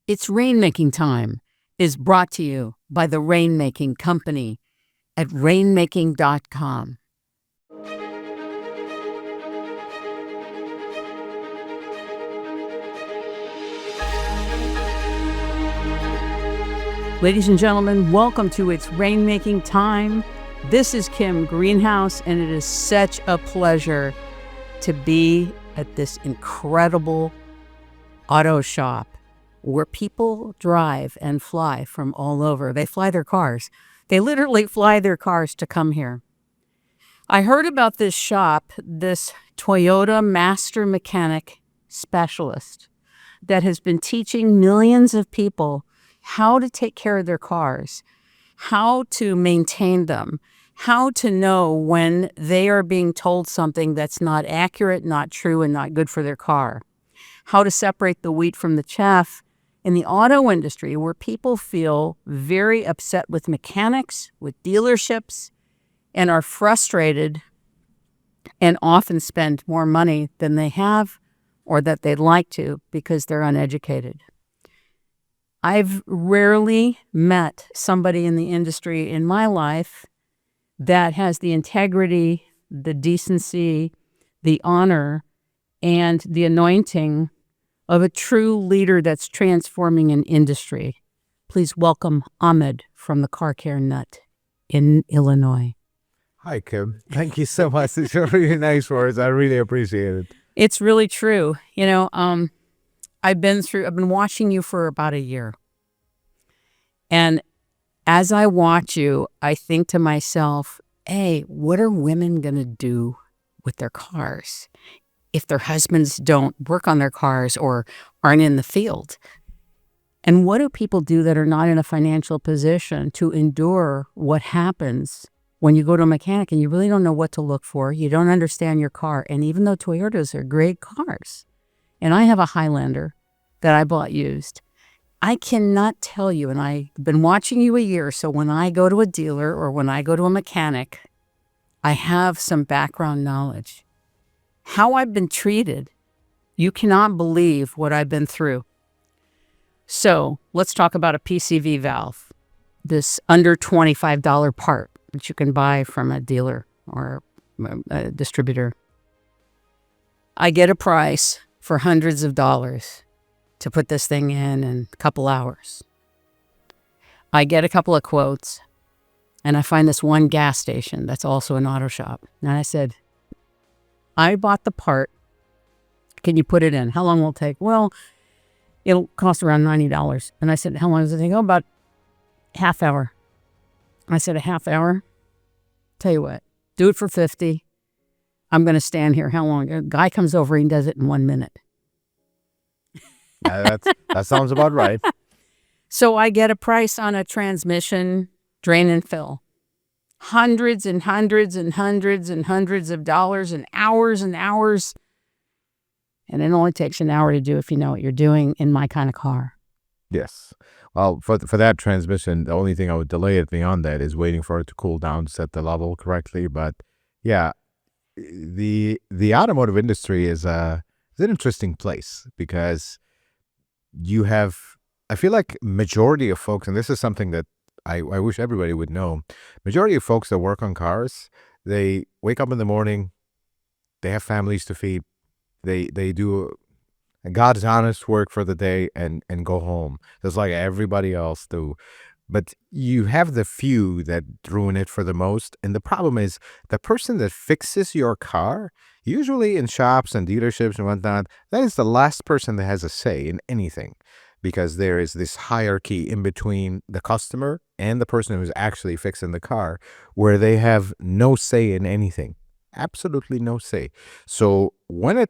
It's Rainmaking Time is brought to you by the Rainmaking Company at rainmaking.com. Ladies and gentlemen, welcome to It's Rainmaking Time. This is Kim Greenhouse, and it is such a pleasure to be at this incredible auto shop where people drive and fly from all over. They fly their cars. They literally fly their cars to come here. I heard about this shop, this Toyota master mechanic specialist that has been teaching millions of people how to take care of their cars, how to maintain them, how to know when they are being told something that's not accurate, not true, and not good for their car, how to separate the wheat from the chaff in the auto industry, where people feel very upset with mechanics, with dealerships, and are frustrated and often spend more money than they have or that they'd like to because they're uneducated. I've rarely met somebody in the industry in my life that has the integrity, the decency, the honor, and the anointing of a true leader that's transforming an industry. Please welcome Ahmed from the Car Care Nut in Illinois. Hi, Kim. Thank you so much. It's really nice words. I really appreciate it. It's really true. You know, I've been watching you for about a year. And as I watch you, I think to myself, hey, what are women going to do with their cars if their husbands don't work on their cars or aren't in the field? And what do people do that are not in a financial position to endure what happens when you go to a mechanic and you really don't know what to look for? You don't understand your car. And even though Toyotas are great cars, and I have a Highlander that I bought used, I cannot tell you, and I've been watching you a year, so when I go to a dealer or when I go to a mechanic, I have some background knowledge. How I've been treated, you cannot believe what I've been through. So let's talk about a PCV valve, this under $25 part that you can buy from a dealer or a distributor. I get a price for hundreds of dollars to put this thing in a couple hours. I get a couple of quotes, and I find this one gas station that's also an auto shop. And I said, I bought the part. Can you put it in? How long will it take? Well, it'll cost around $90. And I said, how long does it take? Oh, about half hour. I said, a half hour? Tell you what, do it for 50. I'm going to stand here. How long? A guy comes over and does it in 1 minute. That sounds about right. So I get a price on a transmission, drain and fill. Hundreds and hundreds and hundreds and hundreds of dollars and hours. And it only takes an hour to do if you know what you're doing in my kind of car. Yes. Well, for that transmission, the only thing I would delay it beyond that is waiting for it to cool down, set the level correctly. But yeah, the automotive industry is an interesting place because you have, I feel like majority of folks, and this is something that I wish everybody would know, majority of folks that work on cars, they wake up in the morning, they have families to feed, they do God's honest work for the day and go home, just like everybody else do. But you have the few that ruin it for the most. And the problem is the person that fixes your car, usually in shops and dealerships and whatnot, that is the last person that has a say in anything, because there is this hierarchy in between the customer and the person who's actually fixing the car, where they have no say in anything, absolutely no say. So when a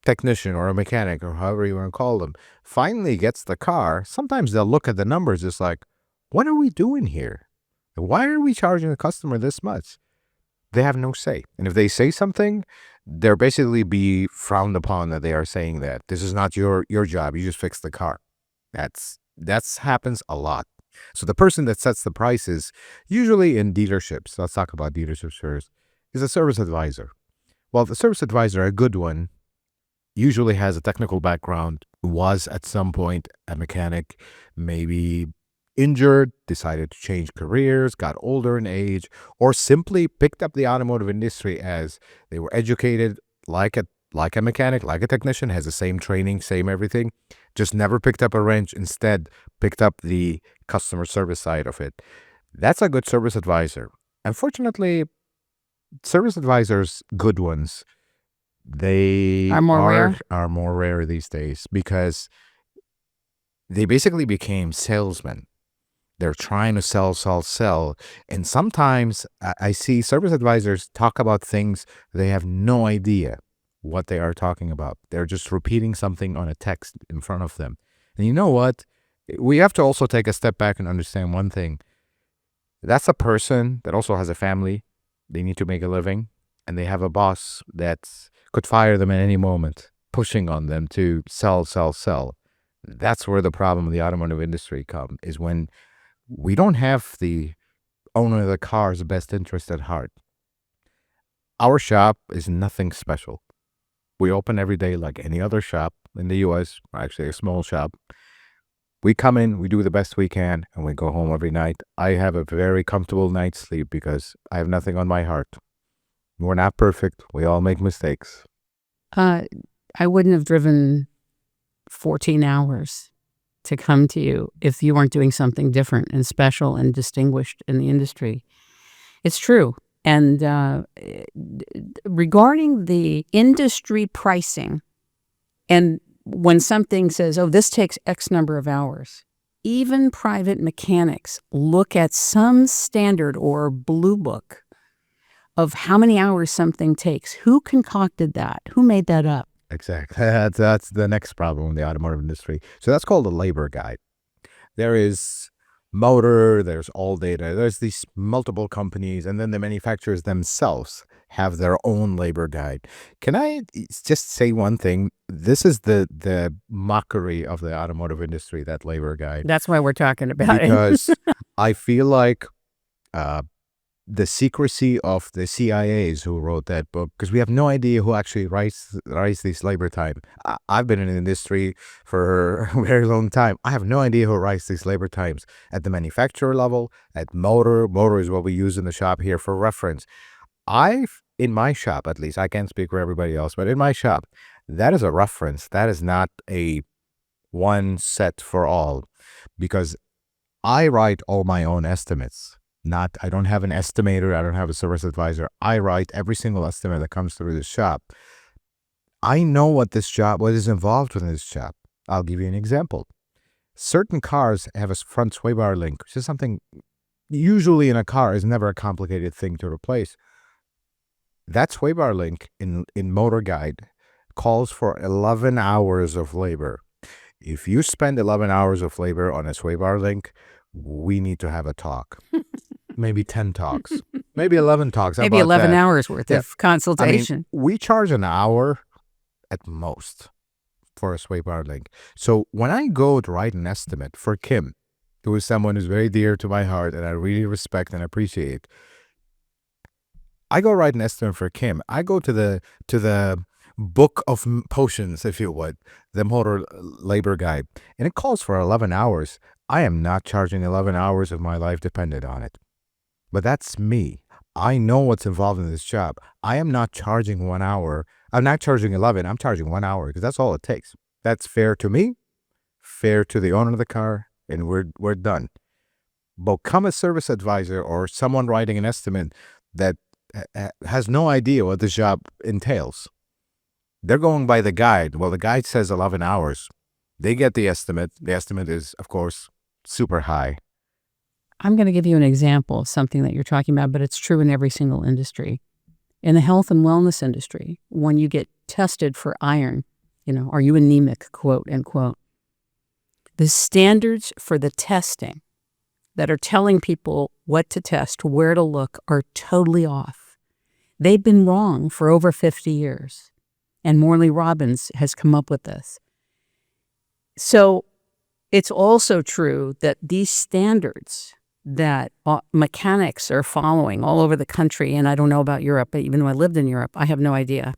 technician or a mechanic or however you want to call them finally gets the car, sometimes they'll look at the numbers just like, what are we doing here? Why are we charging the customer this much? They have no say. And if they say something, they're basically be frowned upon that they are saying that. This is not your job. You just fix the car. That's happens a lot. So the person that sets the prices, usually in dealerships, let's talk about dealerships first, is a service advisor. Well, the service advisor, a good one, usually has a technical background, was at some point a mechanic, maybe injured, decided to change careers, got older in age, or simply picked up the automotive industry as they were educated like a mechanic, like a technician, has the same training, same everything, just never picked up a wrench, instead picked up the customer service side of it. That's a good service advisor. Unfortunately, service advisors, good ones, they Are more rare. are more rare these days because they basically became salesmen. They're trying to sell. And sometimes I see service advisors talk about things they have no idea what they are talking about. They're just repeating something on a text in front of them. And you know what? We have to also take a step back and understand one thing. That's a person that also has a family. They need to make a living. And they have a boss that could fire them at any moment, pushing on them to sell. That's where the problem of the automotive industry comes, is when we don't have the owner of the car's best interest at heart. Our shop is nothing special. We open every day like any other shop in the U.S., or actually a small shop. We come in, we do the best we can, and we go home every night. I have a very comfortable night's sleep because I have nothing on my heart. We're not perfect. We all make mistakes. I wouldn't have driven 14 hours to come to you if you weren't doing something different and special and distinguished in the industry. It's true. And regarding the industry pricing, and when something says, oh, this takes X number of hours, even private mechanics look at some standard or blue book of how many hours something takes. Who concocted that? Who made that up? Exactly. That's the next problem in the automotive industry. So that's called a labor guide. There is Motor, there's All Data, there's these multiple companies, and then the manufacturers themselves have their own labor guide. Can I just say one thing? This is the mockery of the automotive industry, that labor guide. That's why we're talking about Because I feel like the secrecy of the CIAs who wrote that book, because we have no idea who actually writes these labor time. I've been in the industry for a very long time. I have no idea who writes these labor times at the manufacturer level, at Motor is what we use in the shop here for reference. In my shop, at least, I can't speak for everybody else, but in my shop, that is a reference. That is not a one set for all, because I write all my own estimates. I don't have an estimator. I don't have a service advisor. I write every single estimate that comes through the shop. I know what is involved with this job. I'll give you an example. Certain cars have a front sway bar link, which is something usually in a car is never a complicated thing to replace. That sway bar link in Motor Guide calls for 11 hours of labor. If you spend 11 hours of labor on a sway bar link, we need to have a talk. Maybe 10 talks, maybe 11 talks. maybe 11 hours worth of consultation. I mean, we charge an hour at most for a sway bar link. So when I go to write an estimate for Kim, who is someone who's very dear to my heart and I really respect and appreciate, I go write an estimate for Kim. I go to the book of potions, if you would, the Motor labor guide, and it calls for 11 hours. I am not charging 11 hours of my life dependent on it. But that's me. I know what's involved in this job. I am not charging 1 hour. I'm not charging 11. I'm charging 1 hour because that's all it takes. That's fair to me, fair to the owner of the car, and we're done. Become a service advisor or someone writing an estimate that has no idea what this job entails. They're going by the guide. Well, the guide says 11 hours. They get the estimate. The estimate is, of course, super high. I'm going to give you an example of something that you're talking about, but it's true in every single industry. In the health and wellness industry, when you get tested for iron, are you anemic, quote unquote, the standards for the testing that are telling people what to test, where to look, are totally off. They've been wrong for over 50 years, and Morley Robbins has come up with this. So it's also true that these standards that mechanics are following all over the country, and I don't know about Europe, but even though I lived in Europe, I have no idea.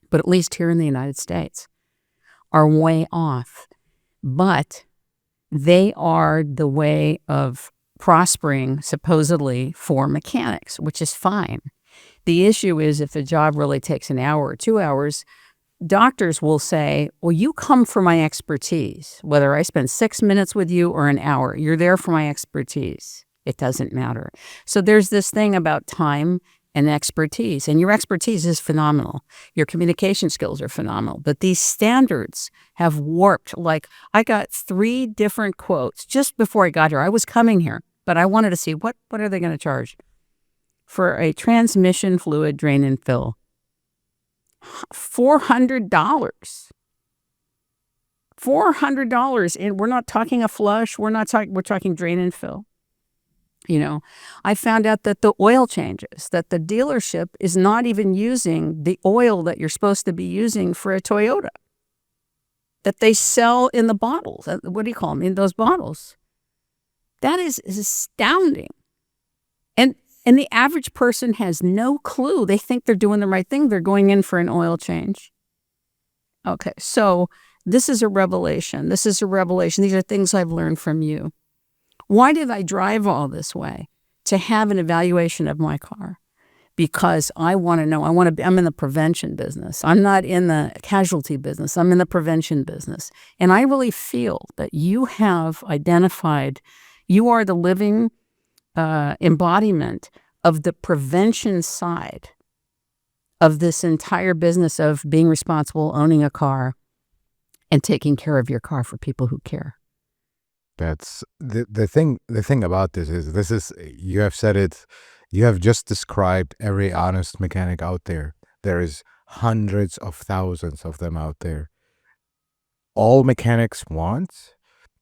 but at least here in the United States, are way off. But they are the way of prospering, supposedly, for mechanics, which is fine. The issue is if the job really takes an hour or 2 hours, doctors will say, well, you come for my expertise. Whether I spend 6 minutes with you or an hour, you're there for my expertise. It doesn't matter. So there's this thing about time and expertise, and your expertise is phenomenal. Your communication skills are phenomenal, but these standards have warped. Like, I got 3 different quotes just before I got here. I was coming here, but I wanted to see what are they going to charge for a transmission fluid drain and fill. $400. $400, and we're not talking a flush. We're talking drain and fill. You know, I found out that the oil changes, that the dealership is not even using the oil that you're supposed to be using for a Toyota, that they sell in the bottles. What do you call them? In those bottles. That is astounding. And the average person has no clue. They think they're doing the right thing. They're going in for an oil change. Okay, so this is a revelation. This is a revelation. These are things I've learned from you. Why did I drive all this way? To have an evaluation of my car. Because I want to know. I'm in the prevention business. I'm not in the casualty business. I'm in the prevention business. And I really feel that you have identified, you are the living embodiment of the prevention side of this entire business of being responsible, owning a car, and taking care of your car for people who care. That's the thing. The thing about this is you have said it. You have just described every honest mechanic out there. There is hundreds of thousands of them out there. All mechanics want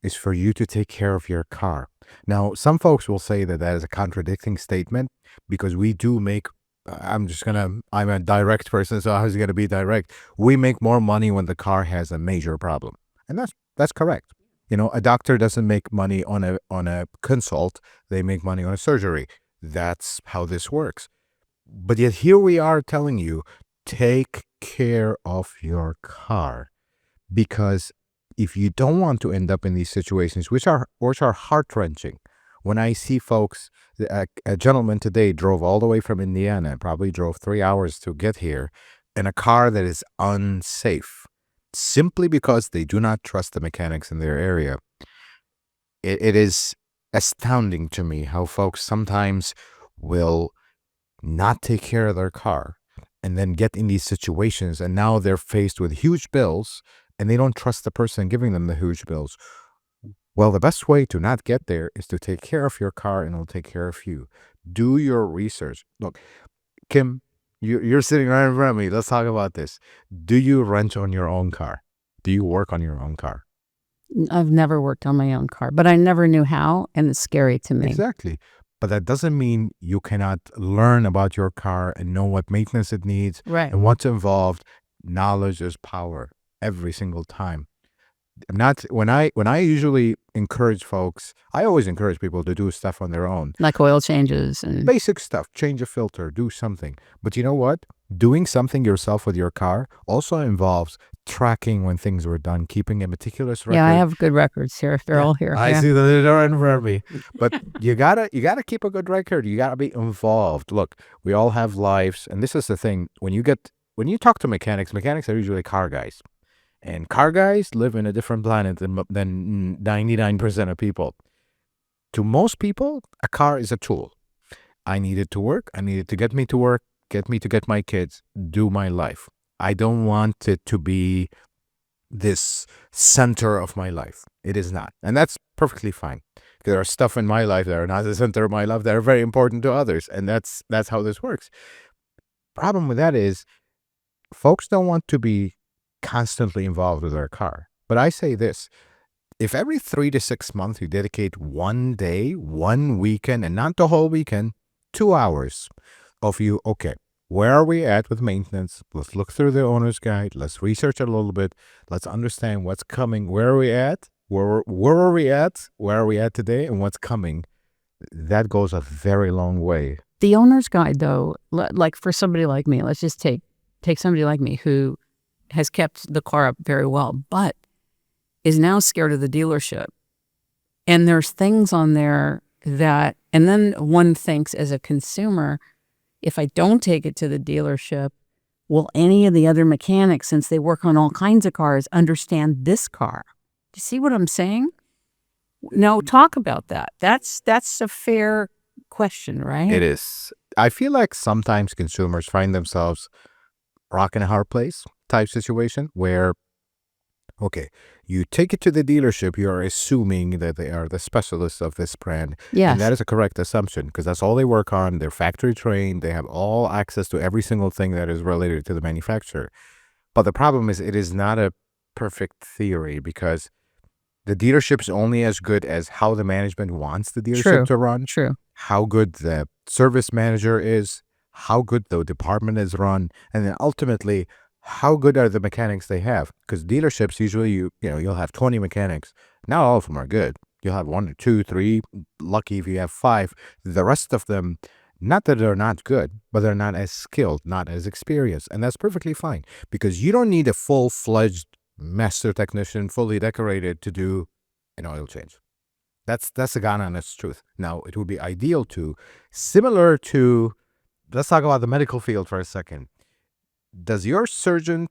is for you to take care of your car. Now, some folks will say that is a contradicting statement because we do make. I'm a direct person, so I was going to be direct. We make more money when the car has a major problem, and that's correct. You know, a doctor doesn't make money on a consult. They make money on a surgery. That's how this works. But yet here we are telling you, take care of your car. Because if you don't want to end up in these situations, which are heart-wrenching, when I see folks, a gentleman today drove all the way from Indiana, probably drove 3 hours to get here, in a car that is unsafe, simply because they do not trust the mechanics in their area. It is astounding to me how folks sometimes will not take care of their car and then get in these situations, and now they're faced with huge bills and they don't trust the person giving them the huge bills. Well, the best way to not get there is to take care of your car, and it'll take care of you. Do your research. Look, Kim, you're sitting right in front of me. Let's talk about this. Do you rent on your own car? Do you work on your own car? I've never worked on my own car, but I never knew how, and it's scary to me. Exactly. But that doesn't mean you cannot learn about your car and know what maintenance it needs, right, and what's involved. Knowledge is power every single time. When I usually encourage folks, I always encourage people to do stuff on their own. Like oil changes and basic stuff, change a filter, do something. But you know what? Doing something yourself with your car also involves tracking when things were done, keeping a meticulous record. Yeah, I have good records here. They're all here. I see that they're in front of me. But you gotta keep a good record. You gotta be involved. Look, we all have lives, and this is the thing. When you talk to mechanics are usually car guys. And car guys live in a different planet than 99% of people. To most people, a car is a tool. I need it to work. I need it to get me to work, get me to get my kids, do my life. I don't want it to be this center of my life. It is not. And that's perfectly fine. There are stuff in my life that are not the center of my life that are very important to others. And that's how this works. Problem with that is folks don't want to be constantly involved with their car. But I say this, if every 3 to 6 months you dedicate one day, one weekend, and not the whole weekend, 2 hours of you, okay, where are we at with maintenance? Let's look through the owner's guide. Let's research a little bit. Let's understand what's coming. Where are we at? Where are we at? Where are we at today? And what's coming? That goes a very long way. The owner's guide, though, like for somebody like me, let's just take take somebody like me who has kept the car up very well, but is now scared of the dealership. And there's things on there that, and then one thinks as a consumer, if I don't take it to the dealership, will any of the other mechanics, since they work on all kinds of cars, understand this car? Do you see what I'm saying? No, talk about that. That's a fair question, right? It is. I feel like sometimes consumers find themselves rock in a hard place type situation where, okay, you take it to the dealership, you're assuming that they are the specialists of this brand. Yes. And that is a correct assumption because that's all they work on. They're factory trained. They have all access to every single thing that is related to the manufacturer. But the problem is it is not a perfect theory because the dealership is only as good as how the management wants the dealership to run, True. how good the service manager is, how good the department is run, and then ultimately, how good are the mechanics they have? Because dealerships usually, you'll have 20 mechanics. Not all of them are good. You'll have 1 or 2, 3. Lucky if you have 5. The rest of them, not that they're not good, but they're not as skilled, not as experienced, and that's perfectly fine because you don't need a full-fledged master technician, fully decorated, to do an oil change. That's the God honest truth. Now, it would be ideal to, similar to, let's talk about the medical field for a second. Does your surgeon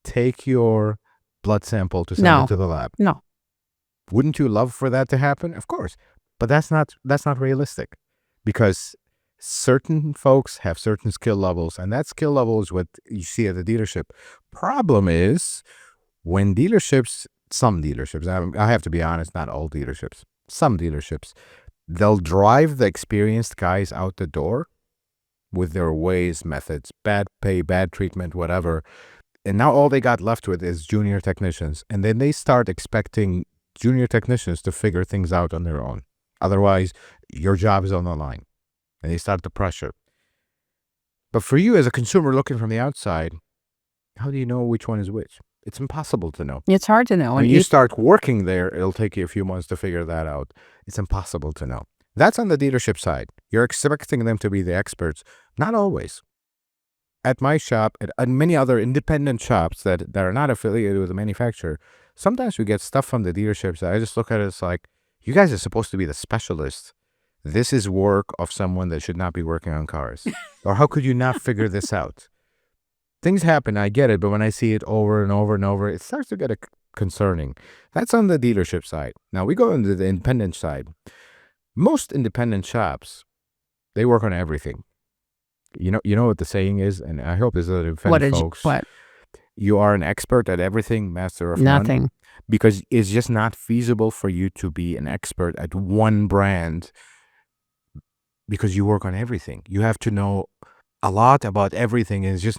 take your blood sample to send it to the lab? No. Wouldn't you love for that to happen? Of course. But that's not realistic because certain folks have certain skill levels, and that skill level is what you see at the dealership. Problem is when some dealerships, I have to be honest, not all dealerships, some dealerships, they'll drive the experienced guys out the door with their ways, methods, bad pay, bad treatment, whatever. And now all they got left with is junior technicians. And then they start expecting junior technicians to figure things out on their own. Otherwise, your job is on the line. And they start the pressure. But for you as a consumer looking from the outside, how do you know which one is which? It's impossible to know. It's hard to know. When you start working there, it'll take you a few months to figure that out. It's impossible to know. That's on the dealership side. You're expecting them to be the experts. Not always. At my shop, and many other independent shops that are not affiliated with the manufacturer, sometimes we get stuff from the dealerships that I just look at it as like, you guys are supposed to be the specialists. This is work of someone that should not be working on cars. Or how could you not figure this out? Things happen, I get it, but when I see it over and over and over, it starts to get concerning. That's on the dealership side. Now we go into the independent side. Most independent shops, they work on everything. You know what the saying is, and I hope this doesn't offend folks. What? You are an expert at everything, master of Nothing. none. Because it's just not feasible for you to be an expert at one brand because you work on everything. You have to know a lot about everything, and it's just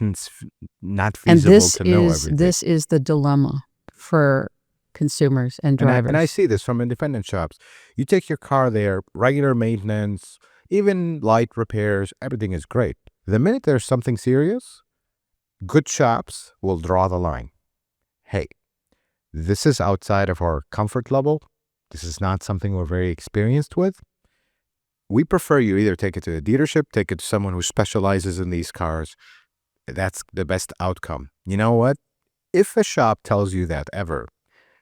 not feasible to know everything. This is the dilemma for consumers and drivers. And I see this from independent shops. You take your car there, regular maintenance, even light repairs, everything is great. The minute there's something serious, good shops will draw the line. Hey, this is outside of our comfort level. This is not something we're very experienced with. We prefer you either take it to a dealership, take it to someone who specializes in these cars. That's the best outcome. You know what? If a shop tells you that ever,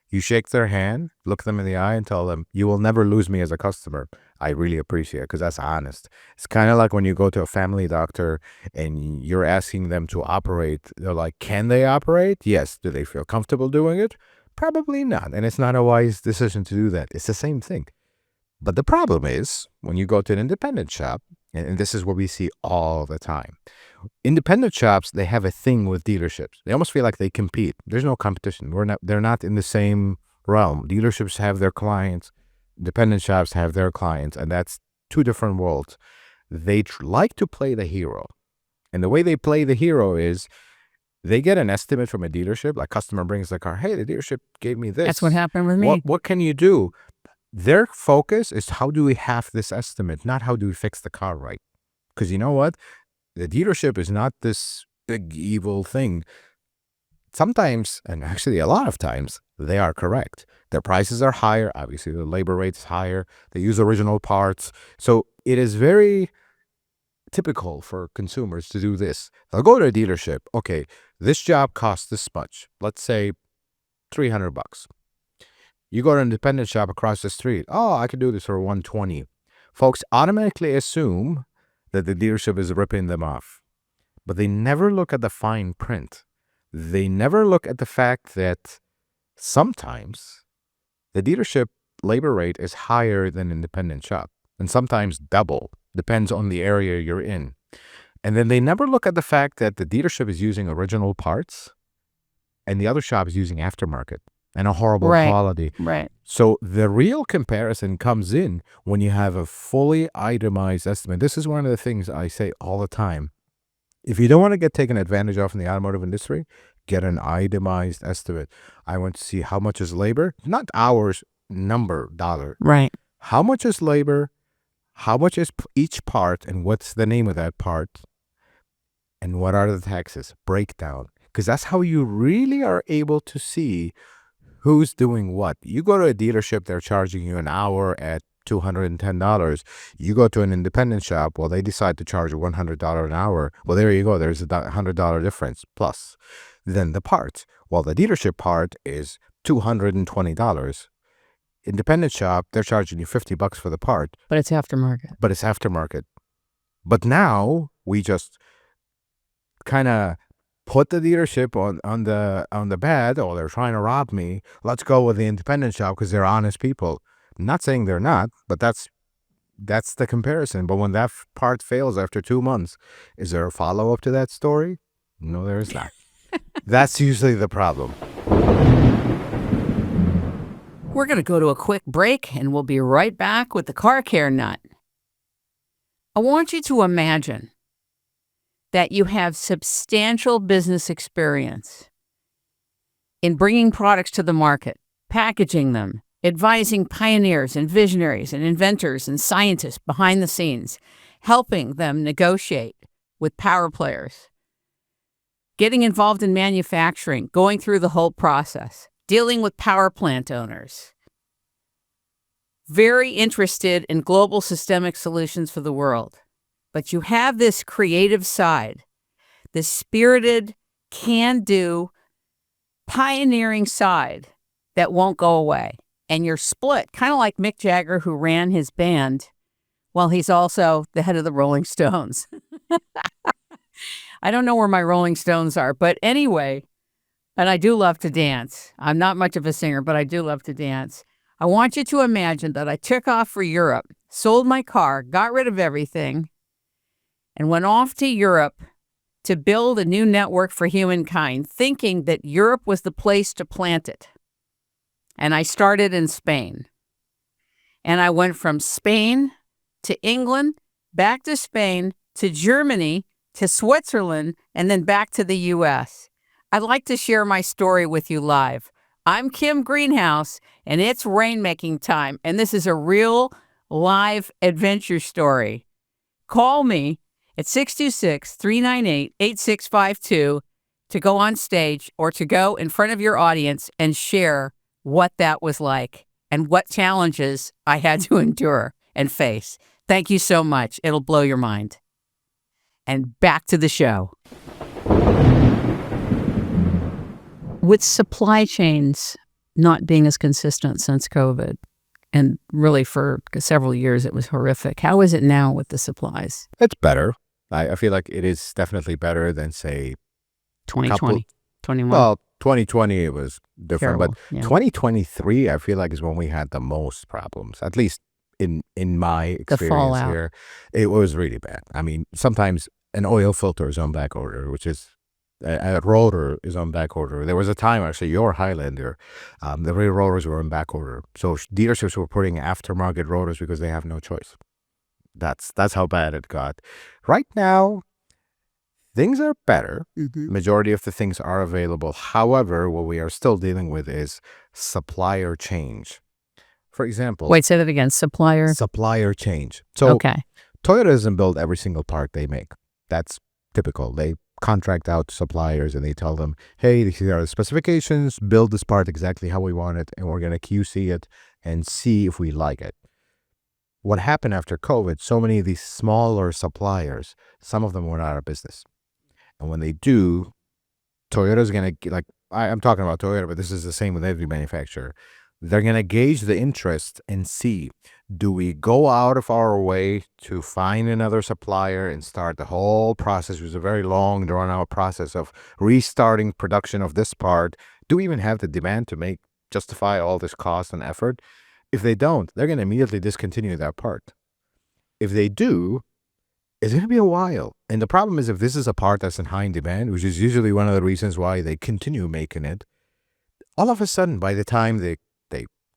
you shake their hand, look them in the eye and tell them, you will never lose me as a customer. I really appreciate it because that's honest. It's kind of like when you go to a family doctor and you're asking them to operate. They're like, can they operate? Yes. Do they feel comfortable doing it? Probably not. And it's not a wise decision to do that. It's the same thing. But the problem is when you go to an independent shop, and this is what we see all the time. Independent shops, they have a thing with dealerships. They almost feel like they compete. There's no competition. They're not in the same realm. Dealerships have their clients. Independent shops have their clients, and that's two different worlds. They like to play the hero. And the way they play the hero is they get an estimate from a dealership. Like customer brings the car. Hey, the dealership gave me this. That's what happened with me. What can you do? Their focus is how do we have this estimate, not how do we fix the car right. Because you know what? The dealership is not this big evil thing. Sometimes, and actually a lot of times, they are correct. Their prices are higher. Obviously, the labor rate is higher. They use original parts. So it is very typical for consumers to do this. They'll go to a dealership. Okay, this job costs this much. Let's say $300. You go to an independent shop across the street. Oh, I can do this for $120. Folks automatically assume that the dealership is ripping them off, but they never look at the fine print. They never look at the fact that sometimes the dealership labor rate is higher than independent shop, and sometimes double, depends on the area you're in. And then they never look at the fact that the dealership is using original parts and the other shop is using aftermarket and a horrible quality. Right. So the real comparison comes in when you have a fully itemized estimate. This is one of the things I say all the time. If you don't want to get taken advantage of in the automotive industry, get an itemized estimate. I want to see how much is labor, not hours, number, dollar. Right. How much is labor? How much is each part, and what's the name of that part? And what are the taxes? Breakdown. Because that's how you really are able to see who's doing what. You go to a dealership, they're charging you an hour at $210. You go to an independent shop, well, they decide to charge $100 an hour. Well, there you go. There's a $100 difference plus. Then the parts. Well, the dealership part is $220. Independent shop, they're charging you $50 for the part. But it's aftermarket. But now we just kind of put the dealership on the bed. Oh, they're trying to rob me. Let's go with the independent shop because they're honest people. I'm not saying they're not, but that's the comparison. But when that part fails after 2 months, is there a follow-up to that story? No, there is not. That's usually the problem. We're going to go to a quick break, and we'll be right back with the car care nut. I want you to imagine that you have substantial business experience in bringing products to the market, packaging them, advising pioneers and visionaries and inventors and scientists behind the scenes, helping them negotiate with power players, getting involved in manufacturing, going through the whole process, dealing with power plant owners, very interested in global systemic solutions for the world. But you have this creative side, this spirited, can-do, pioneering side that won't go away. And you're split, kind of like Mick Jagger, who ran his band while he's also the head of the Rolling Stones. I don't know where my Rolling Stones are, but anyway, and I do love to dance. I'm not much of a singer, but I do love to dance. I want you to imagine that I took off for Europe, sold my car, got rid of everything, and went off to Europe to build a new network for humankind, thinking that Europe was the place to plant it. And I started in Spain. And I went from Spain to England, back to Spain, to Germany, to Switzerland, and then back to the U.S. I'd like to share my story with you live. I'm Kim Greenhouse, and it's rainmaking time, and this is a real live adventure story. Call me at 626-398-8652 to go on stage or to go in front of your audience and share what that was like and what challenges I had to endure and face. Thank you so much. It'll blow your mind. And back to the show. With supply chains not being as consistent since COVID, and really for several years it was horrific, how is it now with the supplies? It's better. I feel like it is definitely better than, say, 2020, 21. Well, 2020 it was different, Terrible, but yeah. 2023 I feel like is when we had the most problems, at least in my experience fallout. here. It was really bad. I mean, sometimes an oil filter is on back order, which is a rotor is on back order. There was a time, actually, your Highlander, the rear rotors were on back order. So dealerships were putting aftermarket rotors because they have no choice. That's how bad it got. Right now, things are better. Mm-hmm. Majority of the things are available. However, what we are still dealing with is supplier change. For example... Wait, say that again. Supplier change. So okay. Toyota doesn't build every single part they make. That's typical. They contract out suppliers and they tell them, hey, these are the specifications, build this part exactly how we want it, and we're going to QC it and see if we like it. what happened after COVID, so many of these smaller suppliers, some of them went out of business. And when they do, Toyota's going to, like, I'm talking about Toyota, but this is the same with every manufacturer. They're going to gauge the interest and see, do we go out of our way to find another supplier and start the whole process, which is a very long, drawn out process of restarting production of this part? Do we even have the demand to justify all this cost and effort? If they don't, they're going to immediately discontinue that part. If they do, it's going to be a while. And the problem is, if this is a part that's in high demand, which is usually one of the reasons why they continue making it, all of a sudden, by the time they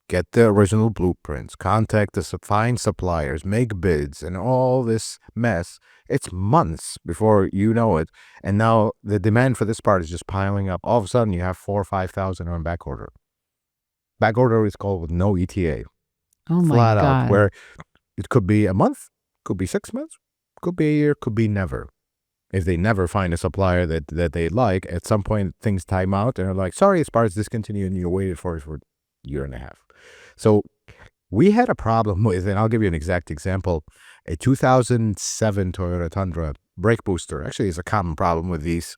get the original blueprints, contact the find suppliers, make bids, and all this mess, it's months before you know it. And now the demand for this part is just piling up. All of a sudden, you have 4,000 or 5,000 on back order. Back order is called with no ETA. Oh my Flat God. out, where it could be a month, could be 6 months, could be a year, could be never. If they never find a supplier that they like, at some point things time out and they're like, sorry, this part's discontinued, and you waited for it for a year and a half. So we had a problem with, and I'll give you an exact example, a 2007 Toyota Tundra brake booster. Actually, is a common problem with these.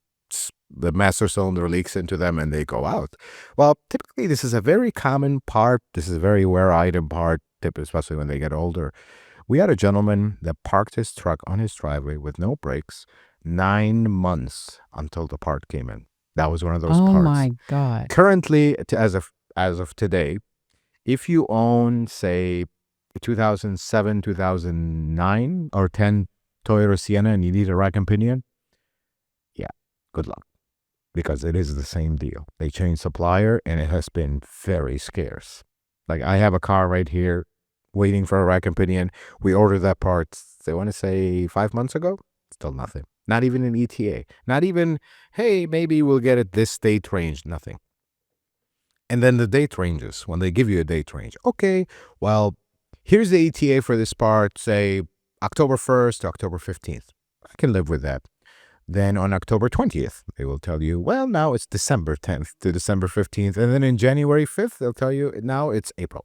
The master cylinder leaks into them and they go out. Well, typically this is a very common part. This is a very rare item part, especially when they get older. We had a gentleman that parked his truck on his driveway with no brakes 9 months until the part came in. That was one of those Oh parts. my God. Currently, as of today, if you own, say, 2007, 2009, or 10 Toyota Sienna and you need a rack and pinion, yeah, good luck. Because it is the same deal. They changed supplier and it has been very scarce. Like, I have a car right here waiting for a rack and pinion. We ordered that part, I want to say 5 months ago. Still nothing. Not even an ETA. Not even, hey, maybe we'll get it this date range. Nothing. And then the date ranges, when they give you a date range. Okay, well, here's the ETA for this part, say October 1st to October 15th. I can live with that. Then on October 20th, they will tell you, well, now it's December 10th to December 15th. And then in January 5th, they'll tell you, now it's April.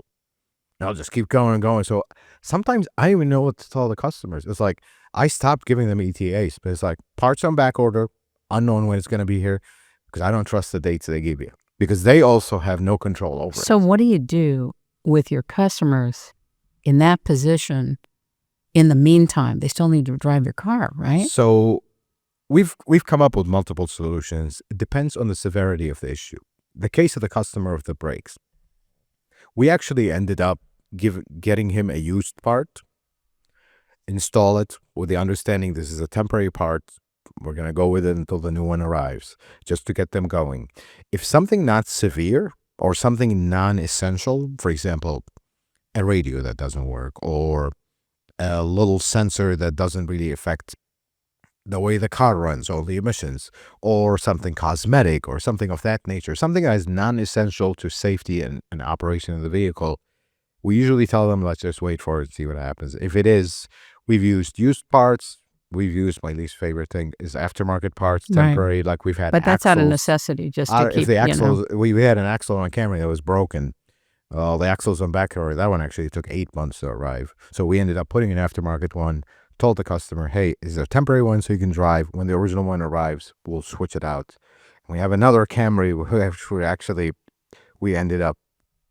And I'll just keep going and going. So sometimes I don't even know what to tell the customers. It's like, I stopped giving them ETAs, but it's like, parts on back order, unknown when it's going to be here, because I don't trust the dates they give you, because they also have no control over it. So what do you do with your customers in that position? In the meantime, they still need to drive your car, right? So we've come up with multiple solutions. It depends on the severity of the issue. The case of the customer of the brakes, we actually ended up getting him a used part, install it with the understanding this is a temporary part. We're going to go with it until the new one arrives, just to get them going. If something not severe or something non-essential, for example, a radio that doesn't work or a little sensor that doesn't really affect the way the car runs or the emissions, or something cosmetic or something of that nature, something that is non-essential to safety and operation of the vehicle, we usually tell them, let's just wait for it and see what happens. If it is, we've used parts. We've used, my least favorite thing is aftermarket parts, temporary, like we've had But that's out of axles. necessity, just to keep, If the axles, we had an axle on Camry that was broken. The axles on back, or that one actually took 8 months to arrive. So we ended up putting an aftermarket one, told the customer, hey, is there a temporary one so you can drive? When the original one arrives, we'll switch it out. And we have another Camry where we ended up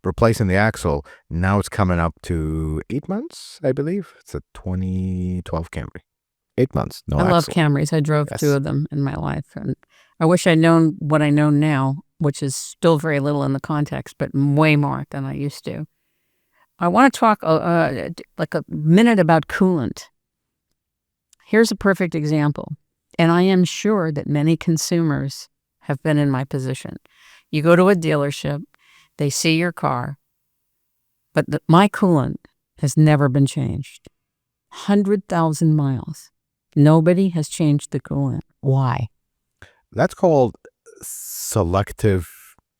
replacing the axle. Now it's coming up to 8 months, I believe. It's a 2012 Camry. 8 months, no I axle. love Camrys. I drove 2 of them in my life. And I wish I'd known what I know now, which is still very little in the context, but way more than I used to. I want to talk like a minute about coolant. Here's a perfect example, and I am sure that many consumers have been in my position. You go to a dealership, they see your car, but my coolant has never been changed. 100,000 miles. Nobody has changed the coolant. Why? That's called selective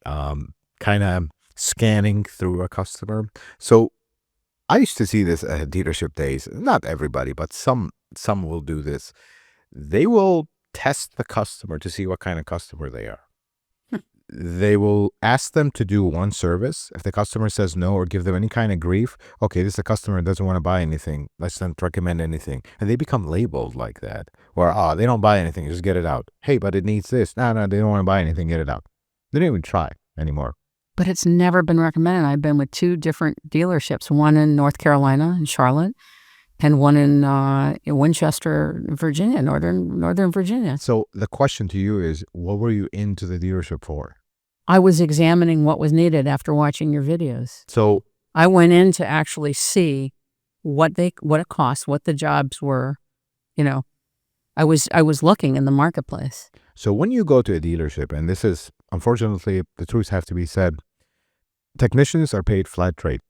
kind of scanning through a customer. So I used to see this at dealership days. Not everybody, but some will do this. They will test the customer to see what kind of customer they are. they will ask them to do one service. If the customer says no or give them any kind of grief, okay, this is a customer that doesn't want to buy anything. Let's not recommend anything. And they become labeled like that. Or, they don't buy anything, just get it out. Hey, but it needs this. No, they don't want to buy anything, get it out. They don't even try anymore. But it's never been recommended. I've been with 2 different dealerships, one in North Carolina, in Charlotte, and one in Winchester, Virginia, Northern Virginia. So the question to you is, what were you into the dealership for? I was examining what was needed after watching your videos. So I went in to actually see what it cost, what the jobs were. I was looking in the marketplace. So when you go to a dealership, and this is, unfortunately, the truth have to be said, technicians are paid flat rate.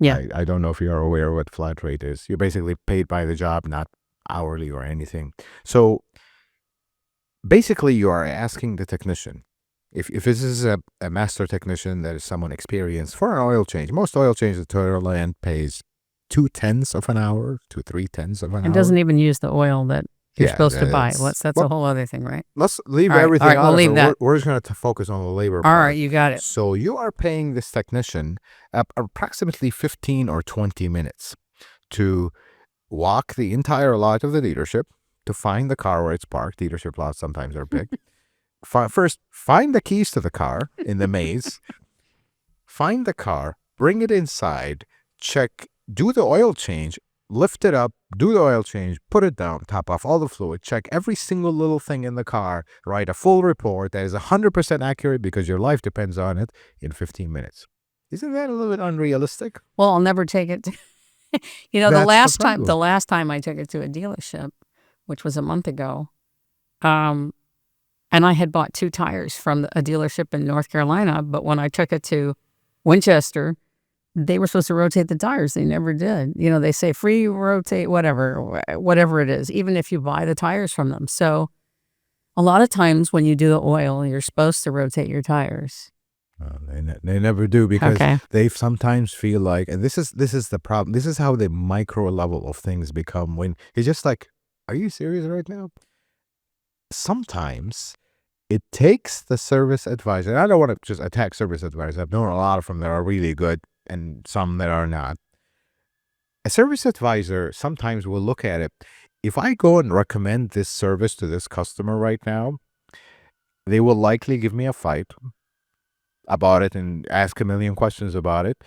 Yeah. I don't know if you're aware what flat rate is. You're basically paid by the job, not hourly or anything. So basically, you are asking the technician, if this is a master technician that is someone experienced for an oil change, most oil changes at Toyota pays 2/10 of an hour to 3/10 of an hour. It doesn't even use the oil that you're supposed to buy. That's a whole other thing, right? Let's leave All everything right, out we'll of leave it. that. We're just going to focus on the labor All part. right, you got it. So you are paying this technician approximately 15 or 20 minutes to walk the entire lot of the dealership, to find the car where it's parked. Dealership lots sometimes are big. First, find the keys to the car in the maze. Find the car, bring it inside, check, do the oil change, lift it up, do the oil change, put it down, top off all the fluid, check every single little thing in the car, write a full report that is 100% accurate because your life depends on it in 15 minutes. Isn't that a little bit unrealistic? Well, I'll never take it. The last time I took it to a dealership, which was a month ago, and I had bought 2 tires from a dealership in North Carolina, but when I took it to Winchester, they were supposed to rotate the tires. They never did. They say free rotate, whatever it is, even if you buy the tires from them. So a lot of times when you do the oil, you're supposed to rotate your tires. They never do, because they sometimes feel like, and this is the problem. This is how the micro level of things become, when it's just like, are you serious right now? Sometimes it takes the service advisor, and I don't want to just attack service advisors. I've known a lot of them that are really good and some that are not. A service advisor sometimes will look at it. If I go and recommend this service to this customer right now, they will likely give me a fight about it and ask a million questions about it.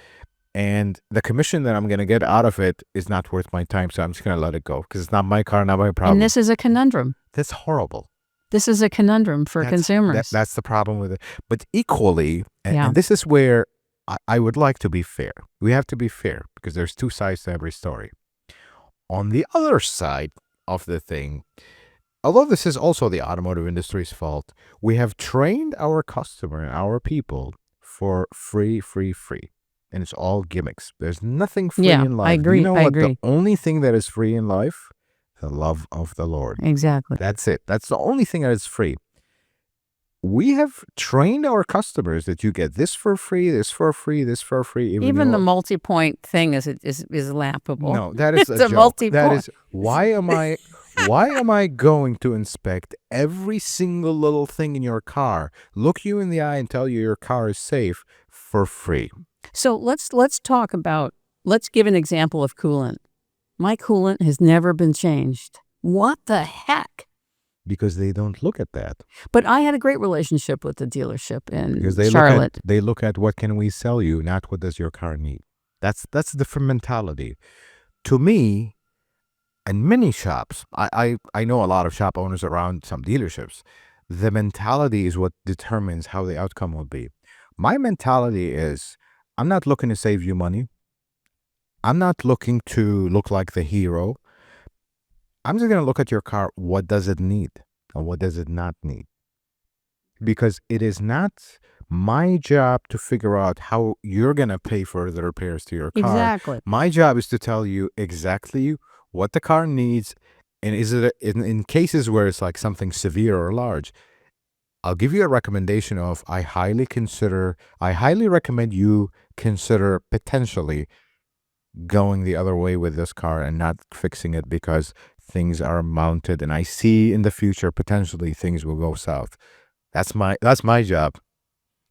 And the commission that I'm going to get out of it is not worth my time. So I'm just going to let it go, because it's not my car, not my problem. And this is a conundrum. That's horrible. This is a conundrum for consumers. That's the problem with it. But equally, and this is where I would like to be fair. We have to be fair, because there's 2 sides to every story. On the other side of the thing, although this is also the automotive industry's fault, we have trained our customer and our people for free. And it's all gimmicks. There's nothing free in life. I agree. You know I what? agree. The only thing that is free in life? The love of the Lord. Exactly. That's it. That's the only thing that is free. We have trained our customers that you get this for free, this for free, this for free. Even the multi-point thing is laughable. No, that is it's a joke. multi-point. That is, why am I going to inspect every single little thing in your car, look you in the eye and tell you your car is safe for free? So let's give an example of coolant. My coolant has never been changed. What the heck? Because they don't look at that. But I had a great relationship with the dealership in Charlotte. They look at what can we sell you, not what does your car need. That's a different mentality. To me, and many shops, I know a lot of shop owners around some dealerships, the mentality is what determines how the outcome will be. My mentality is, I'm not looking to save you money. I'm not looking to look like the hero. I'm just going to look at your car. What does it need and what does it not need? Because it is not my job to figure out how you're going to pay for the repairs to your car. Exactly. My job is to tell you exactly what the car needs. And is it in cases where it's like something severe or large, I'll give you a recommendation of, I highly recommend you consider potentially going the other way with this car and not fixing it because things are mounted, and I see in the future potentially things will go south. That's my job.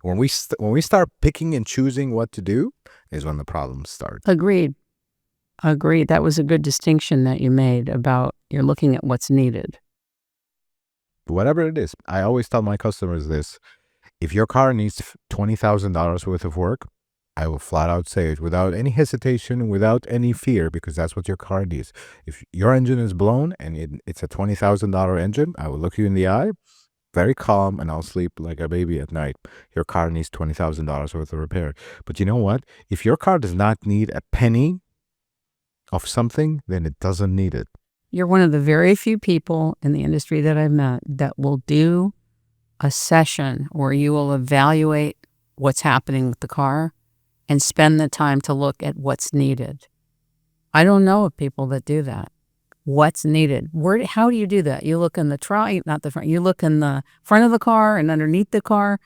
When we start picking and choosing what to do is when the problems start. Agreed. Agreed. That was a good distinction that you made about you're looking at what's needed. Whatever it is, I always tell my customers this: if your car needs $20,000 worth of work, I will flat out say it without any hesitation, without any fear, because that's what your car needs. If your engine is blown and it's a $20,000 engine, I will look you in the eye, very calm, and I'll sleep like a baby at night. Your car needs $20,000 worth of repair. But you know what? If your car does not need a penny of something, then it doesn't need it. You're one of the very few people in the industry that I've met that will do a session where you will evaluate what's happening with the car and spend the time to look at what's needed. I don't know of people that do that. What's needed? How do you do that? You look in the trunk, not the front. You look in the front of the car and underneath the car.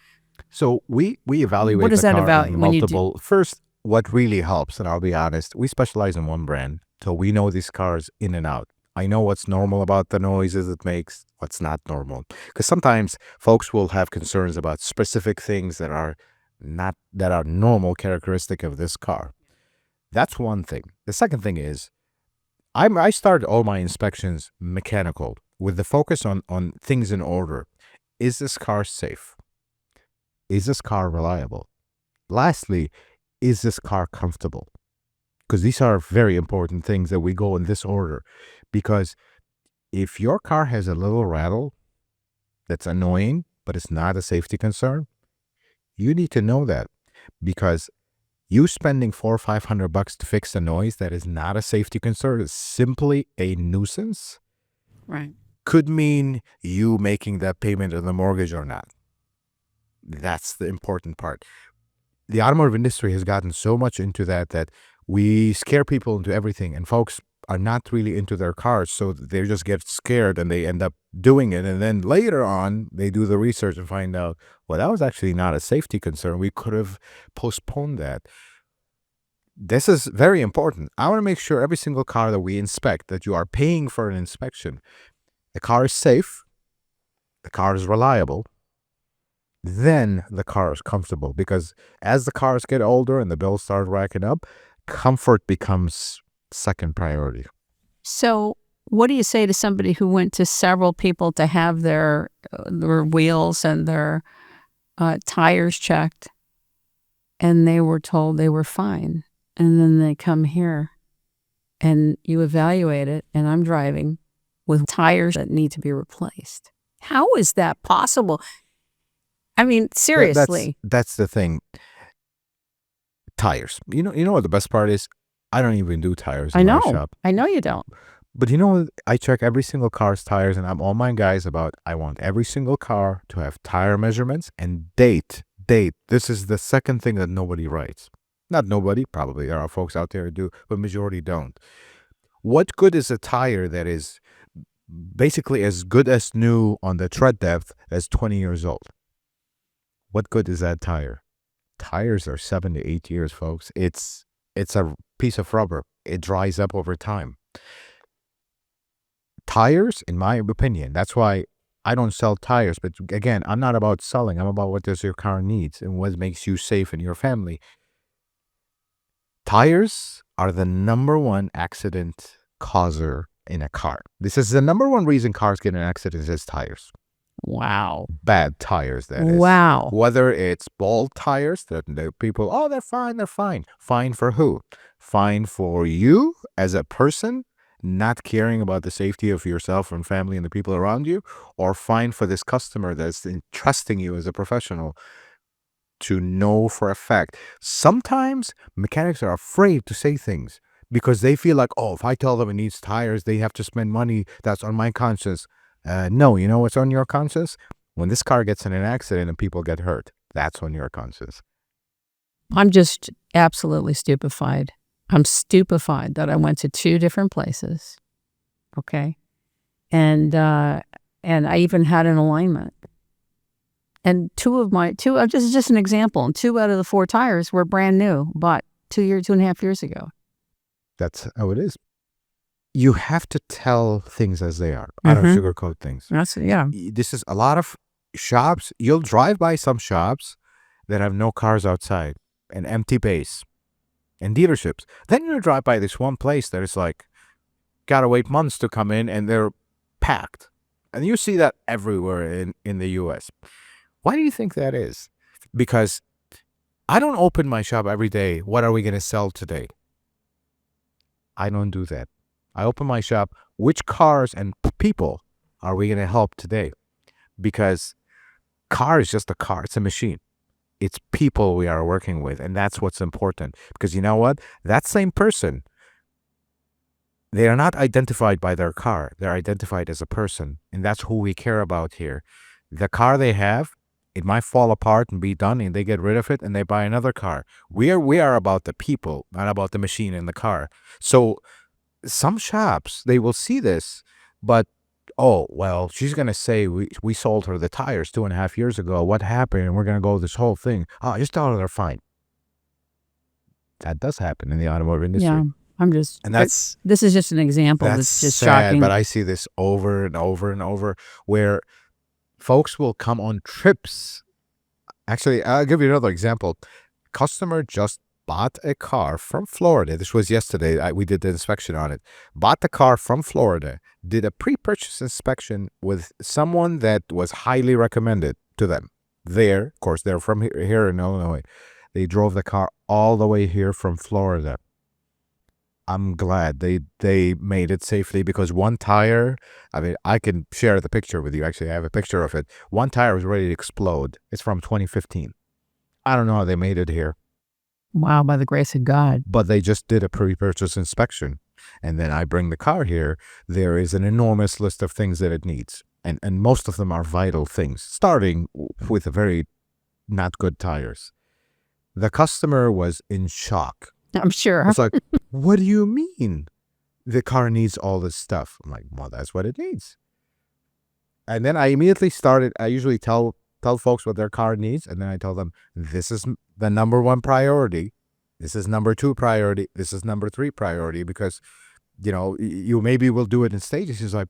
So we evaluate What is the that car about in when you do? multiple. First, what really helps, and I'll be honest, we specialize in one brand, so we know these cars in and out. I know what's normal about the noises it makes, what's not normal. Because sometimes folks will have concerns about specific things that are normal characteristic of this car. That's one thing. The second thing is, I started all my inspections mechanical with the focus on things in order. Is this car safe? Is this car reliable? Lastly, is this car comfortable? Because these are very important things that we go in this order. Because if your car has a little rattle that's annoying, but it's not a safety concern, you need to know that. Because you spending $400 or $500 to fix a noise that is not a safety concern is simply a nuisance. Right. Could mean you making that payment on the mortgage or not. That's the important part. The automotive industry has gotten so much into that we scare people into everything, and folks are not really into their cars, so they just get scared and they end up doing it. And then later on, they do the research and find out, well, that was actually not a safety concern. We could have postponed that. This is very important. I want to make sure every single car that we inspect, that you are paying for an inspection, the car is safe, the car is reliable, then the car is comfortable. Because as the cars get older and the bills start racking up, comfort becomes second priority. So what do you say to somebody who went to several people to have their wheels and their tires checked, and they were told they were fine, and then they come here and you evaluate it, and I'm driving with tires that need to be replaced? How is that possible? I mean, seriously. That's the thing. Tires. You know what the best part is? I don't even do tires in my shop. I know you don't. But you know, I check every single car's tires, and I'm on my guys about, I want every single car to have tire measurements and date. This is the second thing that nobody writes. Not nobody, probably there are folks out there who do, but majority don't. What good is a tire that is basically as good as new on the tread depth as 20 years old? What good is that tire? Tires are 7 to 8 years, folks. It's a piece of rubber. It dries up over time. Tires, in my opinion, that's why I don't sell tires. But again, I'm not about selling. I'm about what does your car needs and what makes you safe and your family. Tires are the number one accident causer in a car. This is the number one reason cars get in accidents is tires. Wow. Bad tires, that is. Wow. Whether it's bald tires that the people, oh, they're fine. Fine for who? Fine for you as a person, not caring about the safety of yourself and family and the people around you, or fine for this customer that's entrusting you as a professional to know for a fact. Sometimes mechanics are afraid to say things because they feel like, oh, if I tell them it needs tires, they have to spend money. That's on my conscience. No, you know what's on your conscience? When this car gets in an accident and people get hurt, that's on your conscience. I'm just absolutely stupefied. I'm stupefied that I went to 2 different places, okay? And I even had an alignment. And this is just an example, and 2 out of the 4 tires were brand new, bought 2.5 years ago. That's how it is. You have to tell things as they are. I don't sugarcoat things. Yeah. This is a lot of shops. You'll drive by some shops that have no cars outside, an empty base, and dealerships. Then you drive by this one place that is like, gotta wait months to come in, and they're packed. And you see that everywhere in the US. Why do you think that is? Because I don't open my shop every day. What are we going to sell today? I don't do that. I open my shop. Which cars and people are we going to help today? Because car is just a car. It's a machine. It's people we are working with. And that's what's important. Because you know what? That same person, they are not identified by their car. They're identified as a person. And that's who we care about here. The car they have, it might fall apart and be done, and they get rid of it and they buy another car. We are about the people, not about the machine in the car. So some shops, they will see this, but, oh, well, she's going to say we sold her the tires 2.5 years ago. What happened? And we're going to go this whole thing. Oh, just tell her they're fine. That does happen in the automotive industry. Yeah, this is just an example. That's just sad, shocking. but I see this over and over and over where folks will come on trips. Actually, I'll give you another example. Customer just bought a car from Florida. This was yesterday. We did the inspection on it. Bought the car from Florida, did a pre-purchase inspection with someone that was highly recommended to them. Of course, they're from here in Illinois. They drove the car all the way here from Florida. I'm glad they made it safely, because one tire, I mean, I can share the picture with you. Actually, I have a picture of it. One tire was ready to explode. It's from 2015. I don't know how they made it here. Wow, by the grace of God. But they just did a pre-purchase inspection. And then I bring the car here. There is an enormous list of things that it needs. And most of them are vital things, starting with the very not good tires. The customer was in shock. I'm sure. It's like, what do you mean the car needs all this stuff? I'm like, well, that's what it needs. And then I immediately I usually tell folks what their car needs, and then I tell them, this is the number 1 priority. This is number 2 priority. This is number 3 priority, because, you maybe will do it in stages. He's like,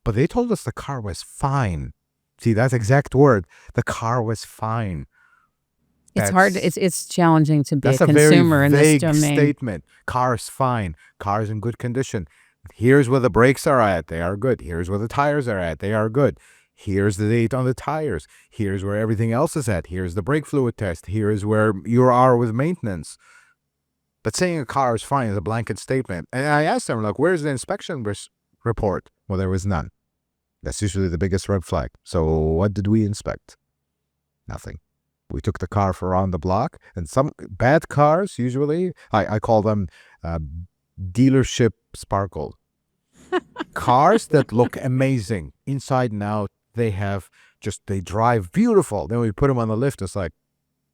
but they told us the car was fine. See, that's exact word. The car was fine. It's hard. It's challenging to be a consumer in this domain. That's a very vague statement. Car's fine. Car's in good condition. Here's where the brakes are at. They are good. Here's where the tires are at. They are good. Here's the date on the tires. Here's where everything else is at. Here's the brake fluid test. Here's where you are with maintenance. But saying a car is fine is a blanket statement. And I asked them, like, where's the inspection report? Well, there was none. That's usually the biggest red flag. So what did we inspect? Nothing. We took the car for around the block, and some bad cars, usually, I call them dealership sparkle. Cars that look amazing inside and out. They drive beautiful. Then we put them on the lift. It's like,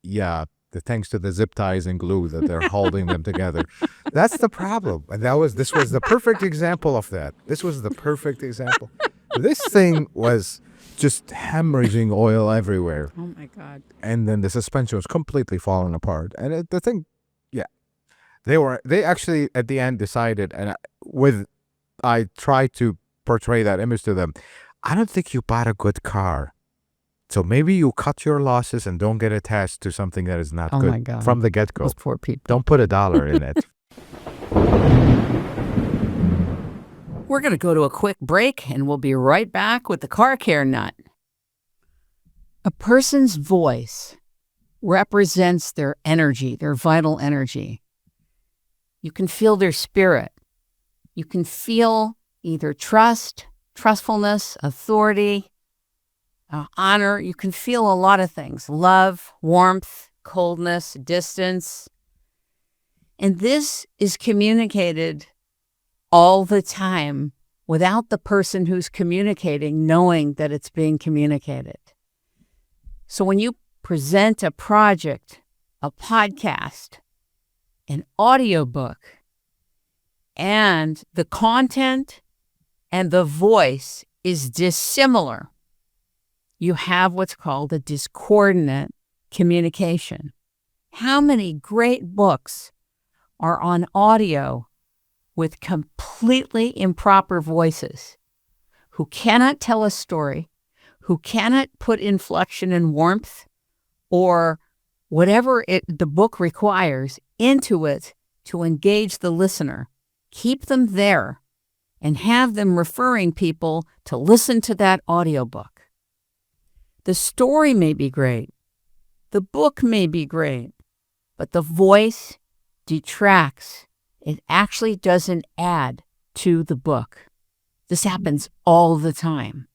yeah, thanks to the zip ties and glue that they're holding them together. That's the problem. And this was the perfect example of that. This was the perfect example. This thing was just hemorrhaging oil everywhere. Oh my God. And then the suspension was completely falling apart. And the thing, yeah, they actually at the end decided, and I tried to portray that image to them. I don't think you bought a good car. So maybe you cut your losses and don't get attached to something that is not good my God. from the get-go. Those poor people. Don't put $1 in it. We're going to go to a quick break, and we'll be right back with the car care nut. A person's voice represents their energy, their vital energy. You can feel their spirit. You can feel either trustfulness, authority, honor. You can feel a lot of things: love, warmth, coldness, distance. And this is communicated all the time without the person who's communicating knowing that it's being communicated. So when you present a project, a podcast, an audiobook, and the content and the voice is dissimilar, you have what's called a discordant communication. How many great books are on audio with completely improper voices, who cannot tell a story, who cannot put inflection and warmth or whatever the book requires into it to engage the listener. Keep them there and have them referring people to listen to that audiobook. The story may be great. The book may be great, but the voice detracts. It actually doesn't add to the book. This happens all the time.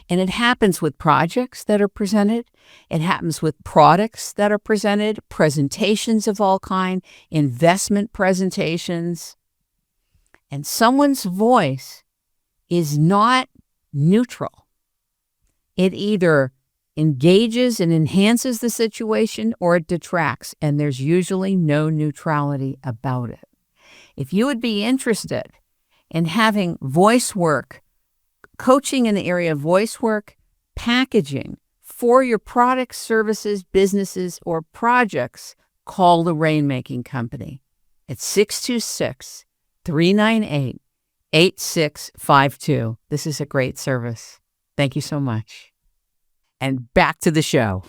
And it happens with projects that are presented. It happens with products that are presented, presentations of all kind, investment presentations. And someone's voice is not neutral. It either engages and enhances the situation or it detracts, and there's usually no neutrality about it. If you would be interested in having voice work, coaching in the area of voice work, packaging for your products, services, businesses, or projects, call the Rainmaking Company at 626-398-8652. This is a great service. Thank you so much. And back to the show.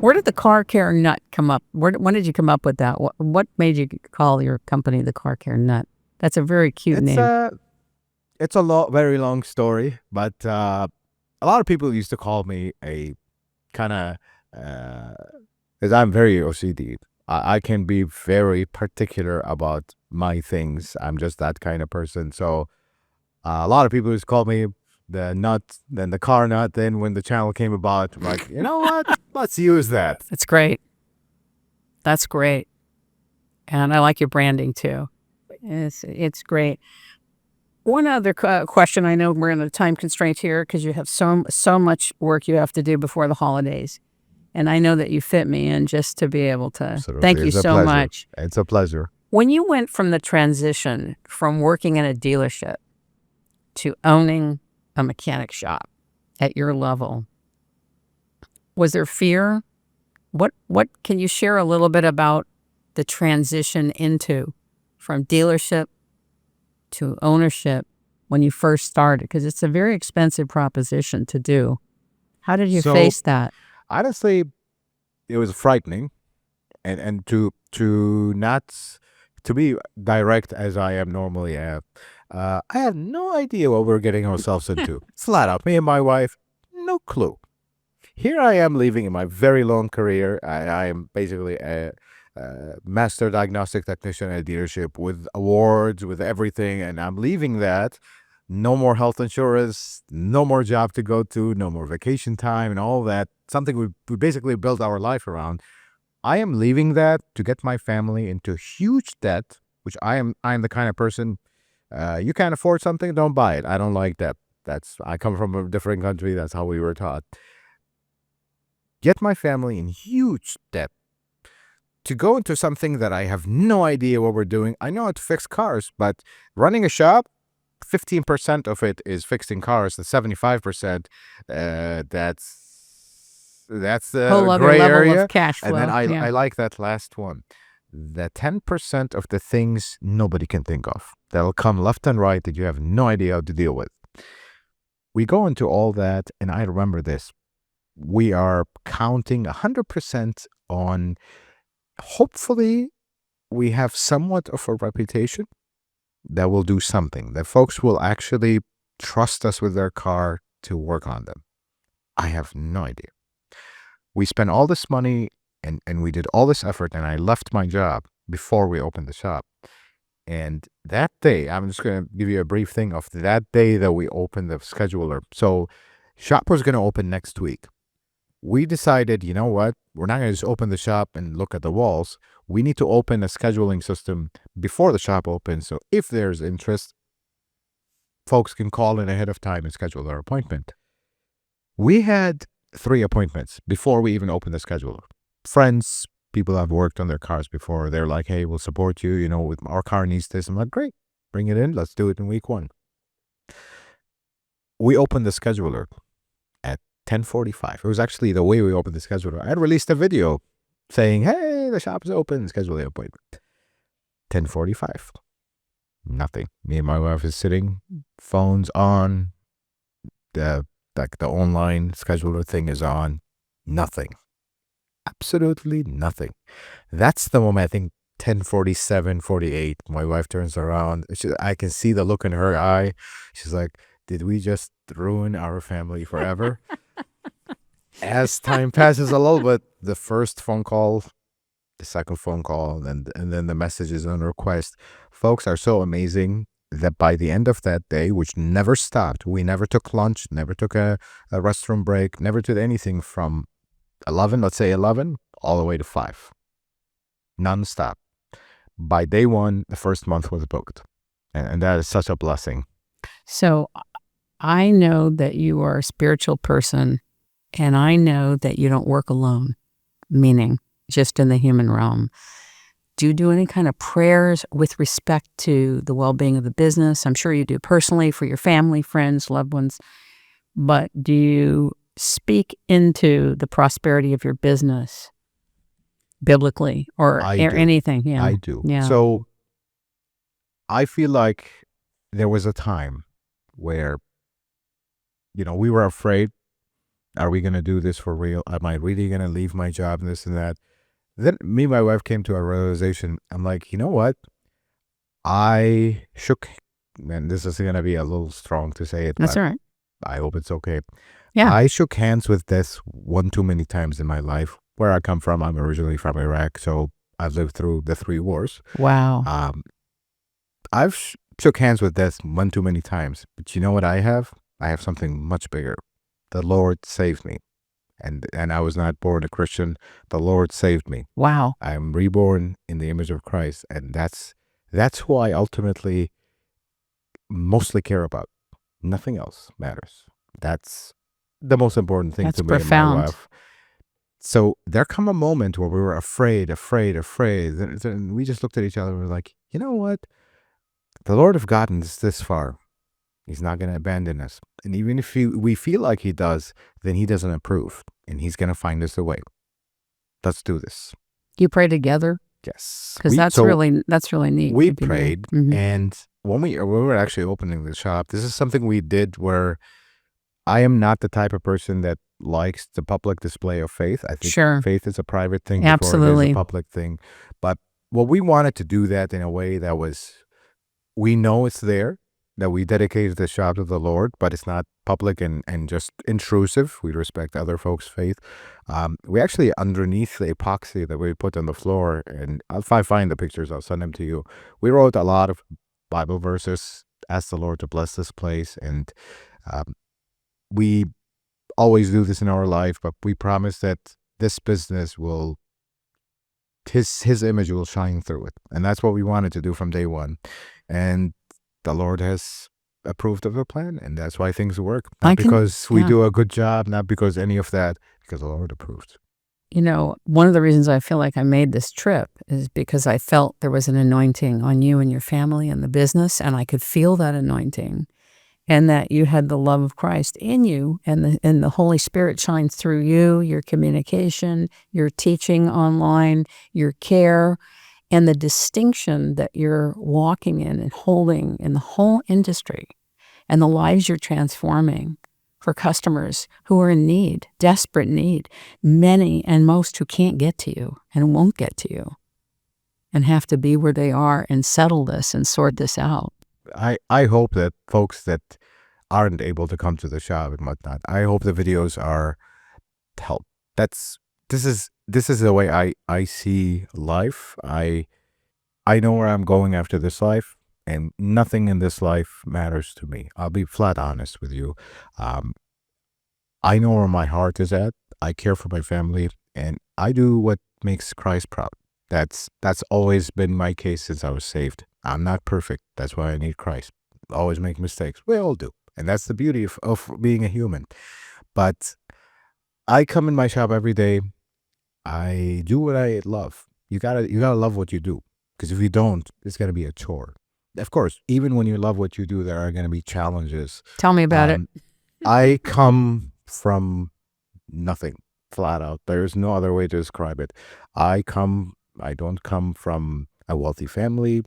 Where did the car care nut come up? When did you come up with that? What made you call your company the Car Care Nut? That's a very cute name. It's a very long story, but a lot of people used to call me a kind of, because I'm very OCD. I can be very particular about my things. I'm just that kind of person. So a lot of people just call me the nut, then the car nut. Then when the channel came about, I'm like, you know what? Let's use that. That's great. That's great. And I like your branding too. It's great. One other question. I know we're in a time constraint here because you have so much work you have to do before the holidays. And I know that you fit me in just to be able to. Absolutely. Thank you so much. It's a pleasure. When you went from the transition from working in a dealership to owning a mechanic shop at your level, was there fear? What can you share a little bit about the transition from dealership to ownership when you first started? Because it's a very expensive proposition to do. How did you face that? Honestly, it was frightening, and to be direct as I am normally. I had no idea what we were getting ourselves into. Flat out, me and my wife, no clue. Here I am leaving in my very long career. I am basically a master diagnostic technician at a dealership with awards, with everything, and I'm leaving that. No more health insurance, no more job to go to, no more vacation time and all that. Something we basically built our life around. I am leaving that to get my family into huge debt, which I'm the kind of person, you can't afford something, don't buy it. I don't like that. I come from a different country. That's how we were taught. Get my family in huge debt to go into something that I have no idea what we're doing. I know how to fix cars, but running a shop, 15% of it is fixing cars. The 75%, that's the whole other gray level area. of cash flow. And then I like that last one. The 10% of the things nobody can think of that'll come left and right that you have no idea how to deal with. We go into all that, and I remember this. We are counting 100% on, hopefully, we have somewhat of a reputation that will do something, that folks will actually trust us with their car to work on them. I have no idea. We spent all this money and we did all this effort, and I left my job before we opened the shop. And that day, I'm just going to give you a brief thing of that day that we opened the scheduler. So shop was going to open next week. We decided, you know what? We're not going to just open the shop and look at the walls. We need to open a scheduling system before the shop opens. So if there's interest, folks can call in ahead of time and schedule their appointment. We had 3 appointments before we even opened the scheduler. Friends, people I've worked on their cars before, they're like, hey, we'll support you. You know, with our car needs this. I'm like, great, bring it in. Let's do it in week 1. We opened the scheduler at 10:45. It was actually the way we opened the scheduler. I had released a video saying, hey, the shop is open, schedule the appointment. 10:45. Nothing. Me and my wife is sitting, phones on, the online scheduler thing is on. Nothing. Absolutely nothing. That's the moment, I think, 10:47, 48. My wife turns around. I can see the look in her eye. She's like, did we just ruin our family forever? As time passes a little bit, the first phone call, the second phone call, and then the messages and request. Folks are so amazing that by the end of that day, which never stopped, we never took lunch, never took a restroom break, never did anything from 11, let's say 11, all the way to 5. Non-stop. By day 1, the first month was booked. And that is such a blessing. So I know that you are a spiritual person, and I know that you don't work alone, meaning just in the human realm. Do you do any kind of prayers with respect to the well-being of the business? I'm sure you do personally for your family, friends, loved ones. But do you speak into the prosperity of your business biblically or I do. anything? Yeah. I do. Yeah. So I feel like there was a time where, we were afraid. Are we going to do this for real? Am I really going to leave my job and this and that? Then me and my wife came to a realization. I'm like, you know what? I shook, and this is going to be a little strong to say it, That's but all right. I hope it's okay. Yeah. I shook hands with death one too many times in my life. Where I come from, I'm originally from Iraq, so I've lived through the 3 wars. Wow. I've shook hands with death one too many times, but you know what I have? I have something much bigger. The Lord saved me, and I was not born a Christian. The Lord saved me. Wow. I'm reborn in the image of Christ, and that's who I ultimately mostly care about. Nothing else matters. That's the most important thing That's to me and my profound. wife. So there come a moment where we were afraid. Then we just looked at each other and were like, you know what? The Lord have gotten us this far. He's not going to abandon us. And even if we feel like he does, then he doesn't approve. And he's going to find us a way. Let's do this. You pray together? Yes. Because that's really neat. We if you do. prayed. Mhm. And when we were actually opening the shop, this is something we did where I am not the type of person that likes the public display of faith. I think Sure. faith is a private thing before it is Absolutely. a public thing. But we wanted to do that in a way that was, we know it's there, that we dedicated the shop to the Lord, but it's not public and just intrusive. We respect other folks' faith. We actually, underneath the epoxy that we put on the floor, and if I find the pictures, I'll send them to you. We wrote a lot of Bible verses, asked the Lord to bless this place, and we always do this in our life, but we promise that this business will, his image will shine through it. And that's what we wanted to do from day one. And the Lord has approved of the plan, and that's why things work. Not because we do a good job, not because any of that, because the Lord approved. One of the reasons I feel like I made this trip is because I felt there was an anointing on you and your family and the business, and I could feel that anointing, and that you had the love of Christ in you, and the Holy Spirit shines through you, your communication, your teaching online, your care, and the distinction that you're walking in and holding in the whole industry, and the lives you're transforming for customers who are in need, desperate need, many and most who can't get to you and won't get to you and have to be where they are and settle this and sort this out. I hope that folks that aren't able to come to the shop and whatnot, I hope the videos are help. This is the way I see life. I know where I'm going after this life, and nothing in this life matters to me. I'll be flat honest with you. I know where my heart is at. I care for my family, and I do what makes Christ proud. That's always been my case since I was saved. I'm not perfect. That's why I need Christ. Always make mistakes. We all do. And that's the beauty of being a human. But I come in my shop every day. I do what I love. You gotta love what you do. Because if you don't, it's gonna be a chore. Of course, even when you love what you do, there are gonna be challenges. Tell me about it. I come from nothing, flat out. There's no other way to describe it. I don't come from a wealthy family.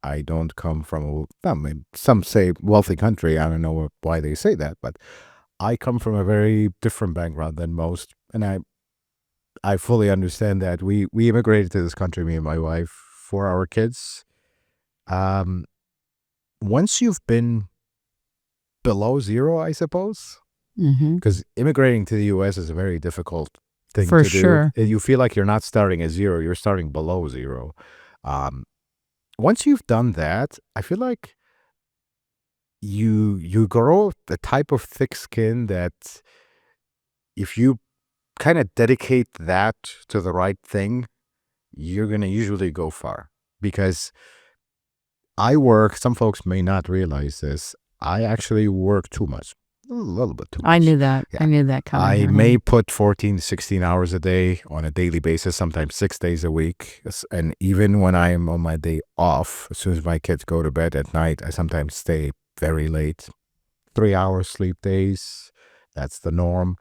I don't come from some say wealthy country. I don't know why they say that, but I come from a very different background than most. And I fully understand that. We immigrated to this country, me and my wife, for our kids. Um, Once you've been below zero, I suppose, Hmm. because immigrating to the U.S. is a very difficult thing For to do. sure. You feel like you're not starting at zero; you're starting below zero. Um, Once you've done that, I feel like you grow the type of thick skin that if you kind of dedicate that to the right thing, you're gonna usually go far. Because I work, some folks may not realize this. I actually work too much, a little bit too I much. knew that. Yeah. I knew that coming I here. may put 14 to 16 hours a day on a daily basis, sometimes 6 days a week. And even when I'm on my day off, as soon as my kids go to bed at night, I sometimes stay very late. 3 hours sleep days, that's the norm.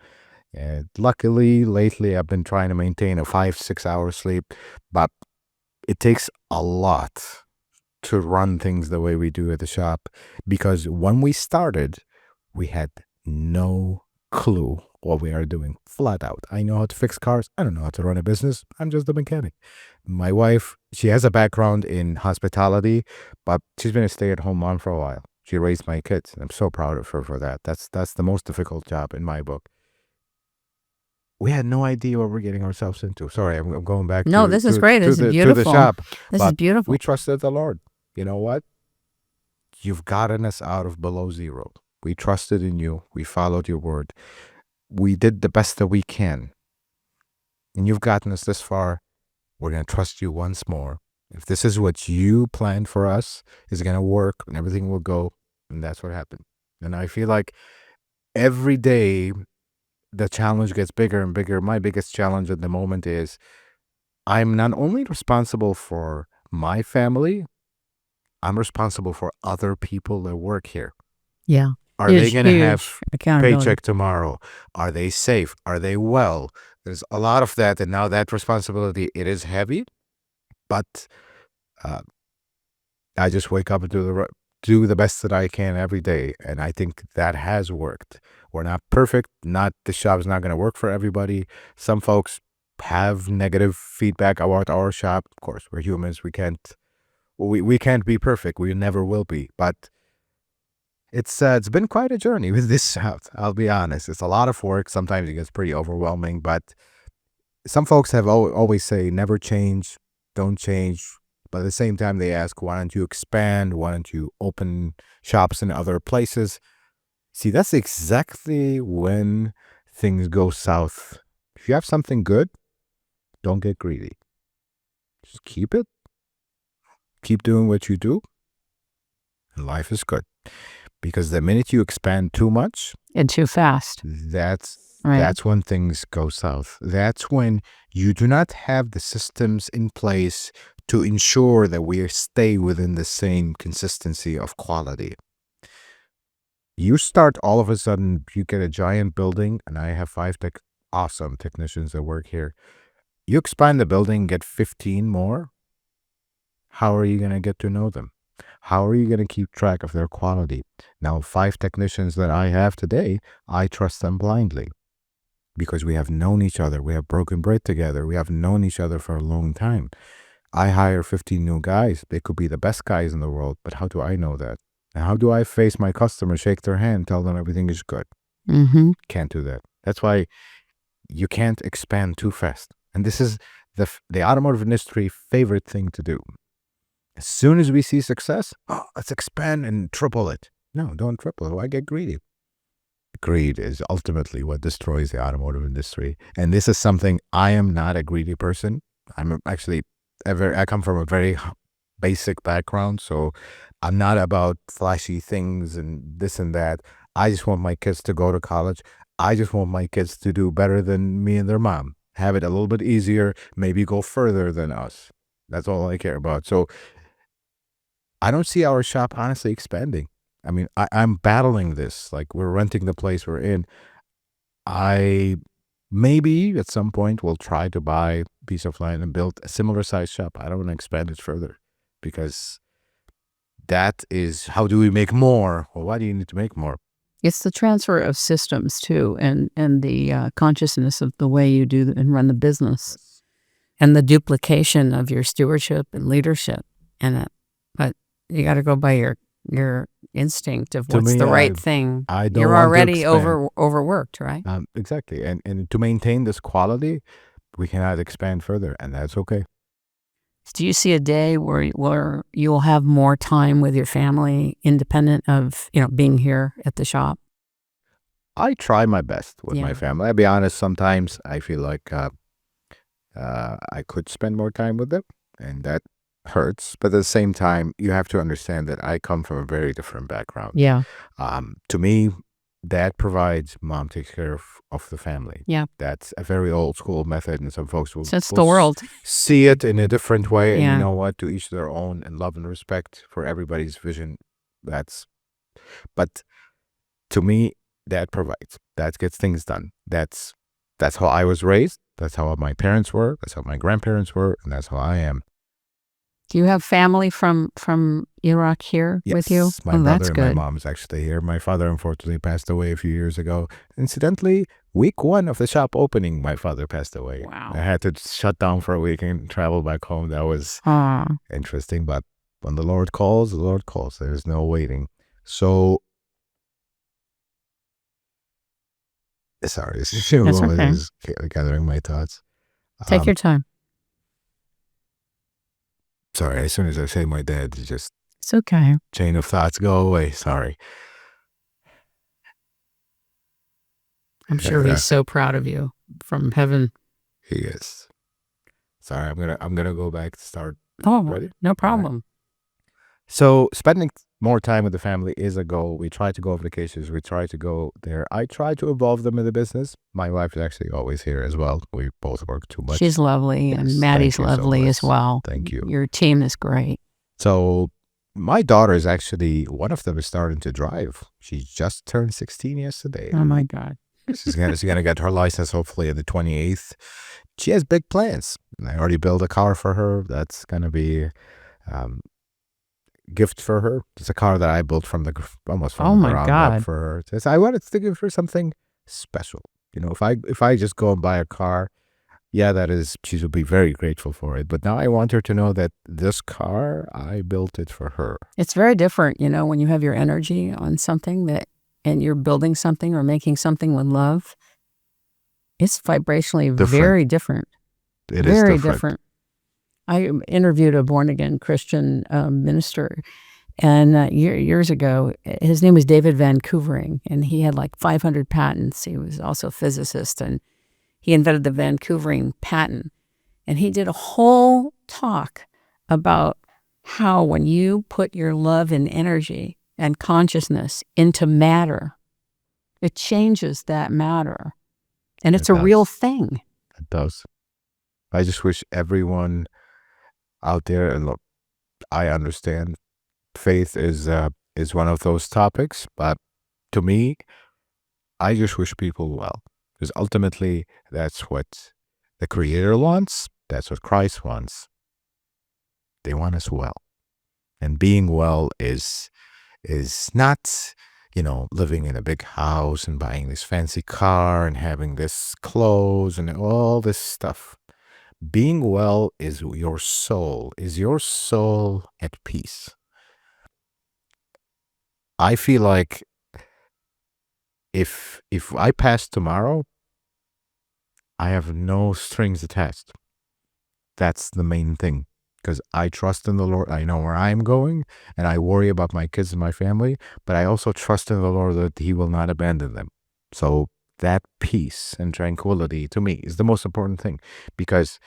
And luckily, lately, I've been trying to maintain a 5, 6 hour sleep, but it takes a lot to run things the way we do at the shop because when we started, we had no clue what we are doing flat out. I know how to fix cars. I don't know how to run a business. I'm just a mechanic. My wife, she has a background in hospitality, but she's been a stay-at-home mom for a while. She raised my kids. I'm so proud of her for that. That's the most difficult job in my book. We had no idea what we're getting ourselves into. Sorry, I'm going back No, this is great. This is to the beautiful. shop, This is but we beautiful. trusted the Lord. You know what? You've gotten us out of below zero. We trusted in you. We followed your word. We did the best that we can, and you've gotten us this far. We're gonna trust you once more. If this is what you planned for us, is gonna work, and everything will go, and that's what happened. And I feel like every day the challenge gets bigger and bigger. My biggest challenge at the moment is I'm not only responsible for my family, I'm responsible for other people that work here. Yeah. Are they Huge, going to huge have accountability. paycheck tomorrow? Are they safe? Are they well? There's a lot of that, and now that responsibility, it is heavy, but uh, I just wake up and do the best that I can every day, and I think that has worked. We're not perfect. Not the shop is not going to work for everybody. Some folks have negative feedback about our shop. Of course, we're humans. We can't be perfect. We never will be. But it's been quite a journey with this shop. I'll be honest. It's a lot of work. Sometimes it gets pretty overwhelming. But some folks have always say never change, don't change. But at the same time, they ask, why don't you expand? Why don't you open shops in other places? See, that's exactly when things go south. If you have something good, don't get greedy. Just keep it. Keep doing what you do, and life is good. Because the minute you expand too much, And too fast. Right. that's when things go south. That's when you do not have the systems in place to ensure that we stay within the same consistency of quality. You start all of a sudden, you get a giant building, and I have awesome technicians that work here. You expand the building, get 15 more. How are you going to get to know them? How are you going to keep track of their quality? Now, 5 technicians that I have today, I trust them blindly because we have known each other. We have broken bread together. We have known each other for a long time. I hire 15 new guys. They could be the best guys in the world, but how do I know that? And how do I face my customer, shake their hand, tell them everything is good? Mm-hmm. Can't do that. That's why you can't expand too fast. And this is the automotive industry favorite thing to do. As soon as we see success, let's expand and triple it. No, don't triple it. Why get greedy? Greed is ultimately what destroys the automotive industry. And this is something I am not a greedy person. I come from a very basic background. So I'm not about flashy things and this and that. I just want my kids to go to college. I just want my kids to do better than me and their mom. Have it a little bit easier, maybe go further than us. That's all I care about. So I don't see our shop honestly expanding. I mean, I'm battling this. Like we're renting the place we're in. I maybe at some point will try to buy a piece of land and build a similar size shop. I don't want to expand it further because that is how do we make more? Well, why do you need to make more? It's the transfer of systems too, and the consciousness of the way you do and run the business, and the duplication of your stewardship and leadership in it. But you got to go by your instinct of To what's me, the right thing. I don't You're want to already expand. overworked, right? Exactly. And to maintain this quality, we cannot expand further, and that's okay. Do you see a day where you'll have more time with your family, independent of being here at the shop? I try my best with my Yeah, family. I'll be honest, sometimes I feel like I could spend more time with them, and that hurts. But at the same time, you have to understand that I come from a very different background. yeah, To me, dad provides, mom takes care of the family. yeah. That's a very old school method, and some folks Since will the world, see it in a different way. And you yeah. know what? To each their own, and love and respect for everybody's vision. That's, but to me, dad provides. Dad gets things done. That's how I was raised. That's how my parents were. That's how my grandparents were, and that's how I am. Do you have family from Iraq here with you? Yes, my Oh, brother that's and my good. mom is actually here. My father unfortunately passed away a few years ago. Incidentally, week one of the shop opening, my father passed away. I Wow. had to shut down for a week and travel back home. That was Ah, interesting, but when the Lord calls, the Lord calls. There's no waiting. So, sorry, this is that's okay. gathering my thoughts. Take Um, your time. sorry, as soon as I say my dad, it's just It's okay. chain of thoughts go away. Sorry. I'm sure he's so proud of you from heaven. He is. Sorry, I'm gonna go back to start. Oh, Ready? no All right. problem. So spending more time with the family is a goal. We try to go on vacations. We try to go there. I try to involve them in the business. My wife is actually always here as well. We both work too much. She's lovely, and Yes, Maddie's thank you so lovely as much. well. Thank you. Your team is great. So my daughter is actually, one of them is starting to drive. She just turned 16 yesterday. Oh my God. She's gonna get her license hopefully on the 28th. She has big plans. And I already built a car for her. That's gonna be gift for her. It's a car that I built almost from Oh the my ground up God. for her. So I wanted to give her something special. If I just go and buy a car, yeah, she will be very grateful for it. But now I want her to know that this car, I built it for her. It's very different, when you have your energy on something and you're building something or making something with love. It's vibrationally Different. very different. It is Very different. different. I interviewed a born-again Christian minister, and years ago, his name was David Vancouvering, and he had like 500 patents. He was also a physicist, and he invented the Vancouvering patent. And he did a whole talk about how when you put your love and energy and consciousness into matter, it changes that matter. And it's It a real does. thing. It does. I just wish everyone out there, and look, I understand faith is one of those topics, but to me, I just wish people well, because ultimately that's what the Creator wants. That's what Christ wants. They want us well, and being well is not living in a big house and buying this fancy car and having this clothes and all this stuff. Being well is your soul. Is your soul at peace? I feel like if I pass tomorrow, I have no strings attached. That's the main thing, because I trust in the Lord. I know where I'm going, and I worry about my kids and my family, but I also trust in the Lord that He will not abandon them. So that peace and tranquility to me is the most important thing, because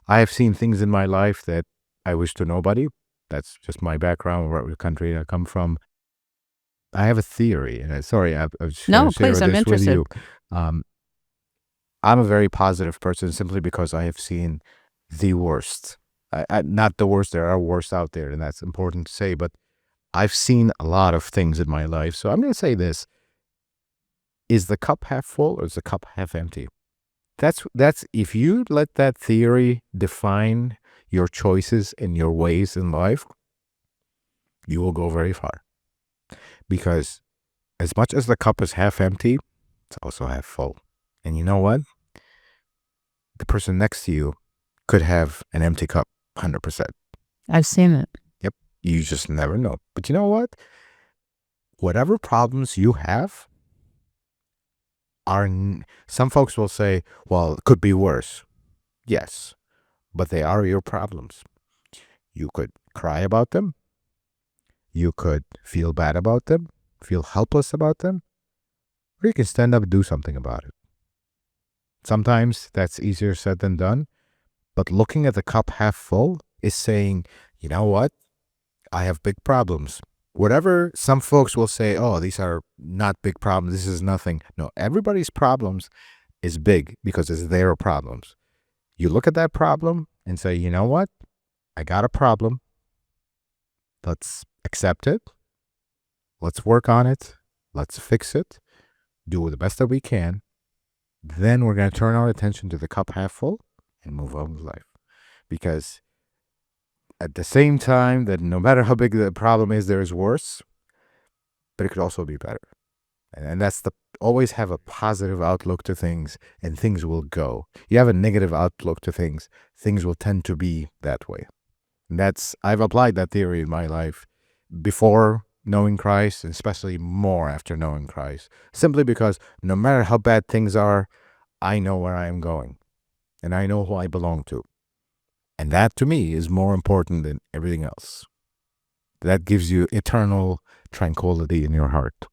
I have seen things in my life that I wish to nobody. That's just my background, what country I come from. I have a theory, and sorry, I was going No, to share please, I'm this with interested. you. I'm a very positive person simply because I have seen the worst. Not the worst, there are worse out there, and that's important to say, but I've seen a lot of things in my life. So I'm going to say this. Is the cup half full or is the cup half empty? That's if you let that theory define your choices and your ways in life, you will go very far. Because as much as the cup is half empty, it's also half full. And you know what? The person next to you could have an empty cup, 100%. I've seen it. Yep. You just never know. But you know what? Whatever problems you have some folks will say, well, it could be worse. Yes, but they are your problems. You could cry about them. You could feel bad about them, feel helpless about them, or you can stand up and do something about it. Sometimes that's easier said than done, but looking at the cup half full is saying, you know what? I have big problems. Whatever some folks will say, oh, these are not big problems, this is nothing. No, everybody's problems is big because it's their problems. You look at that problem and say, you know what? I got a problem. Let's accept it. Let's work on it. Let's fix it. Do the best that we can. Then we're going to turn our attention to the cup half full and move on with life. Because at the same time that no matter how big the problem is, there is worse, but it could also be better. And that's always have a positive outlook to things, and things will go. You have a negative outlook to things will tend to be that way. And I've applied that theory in my life before knowing Christ, and especially more after knowing Christ, simply because no matter how bad things are, I know where I am going, and I know who I belong to. And that, to me, is more important than everything else. That gives you eternal tranquility in your heart.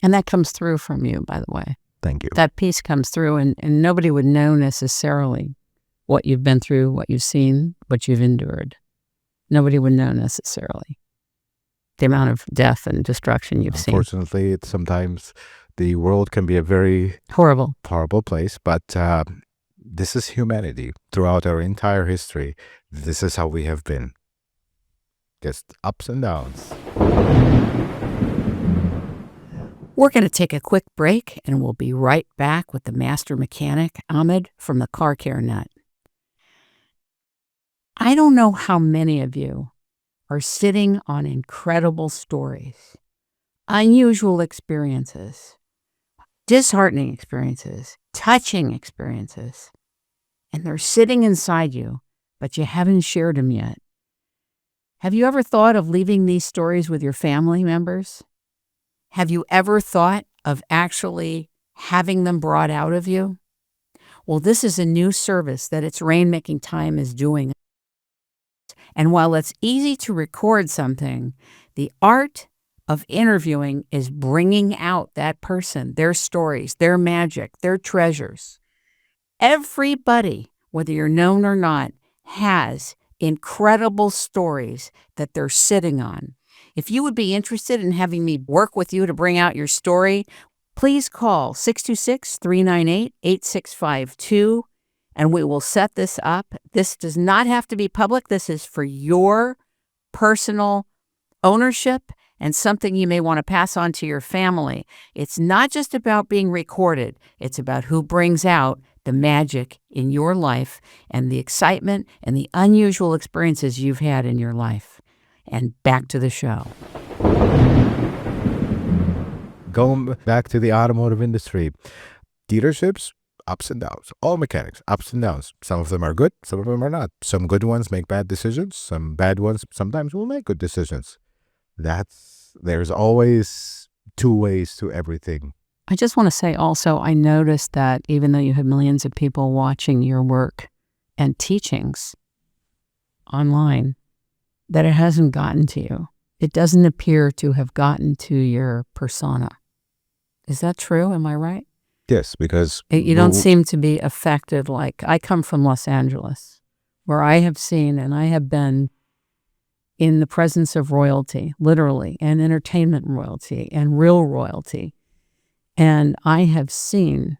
And that comes through from you, by the way. Thank you. That peace comes through, and nobody would know necessarily what you've been through, what you've seen, what you've endured. Nobody would know necessarily the amount of death and destruction you've seen. Unfortunately, sometimes the world can be a very horrible place, but this is humanity. Throughout our entire history, this is how we have been. Just ups and downs. We're going to take a quick break, and we'll be right back with the master mechanic, Ahmed, from the Car Care Nut. I don't know how many of you are sitting on incredible stories, unusual experiences, disheartening experiences, touching experiences, and they're sitting inside you, but you haven't shared them yet. Have you ever thought of leaving these stories with your family members? Have you ever thought of actually having them brought out of you? Well, this is a new service that It's Rainmaking Time is doing. And while it's easy to record something, the art of interviewing is bringing out that person, their stories, their magic, their treasures. Everybody, whether you're known or not, has incredible stories that they're sitting on. If you would be interested in having me work with you to bring out your story, please call 626-398-8652, and we will set this up. This does not have to be public. This is for your personal ownership and something you may want to pass on to your family. It's not just about being recorded. It's about who brings out the magic in your life and the excitement and the unusual experiences you've had in your life. And back to the show. Going back to the automotive industry, dealerships, ups and downs. All mechanics, ups and downs. Some of them are good, some of them are not. Some good ones make bad decisions. Some bad ones sometimes will make good decisions. There's always two ways to everything. I just want to say also, I noticed that even though you have millions of people watching your work and teachings online, that it hasn't gotten to you. It doesn't appear to have gotten to your persona. Is that true? Am I right? Yes, because you don't seem to be affected. Like, I come from Los Angeles, where I have seen and I have been in the presence of royalty, literally, and entertainment royalty and real royalty. And I have seen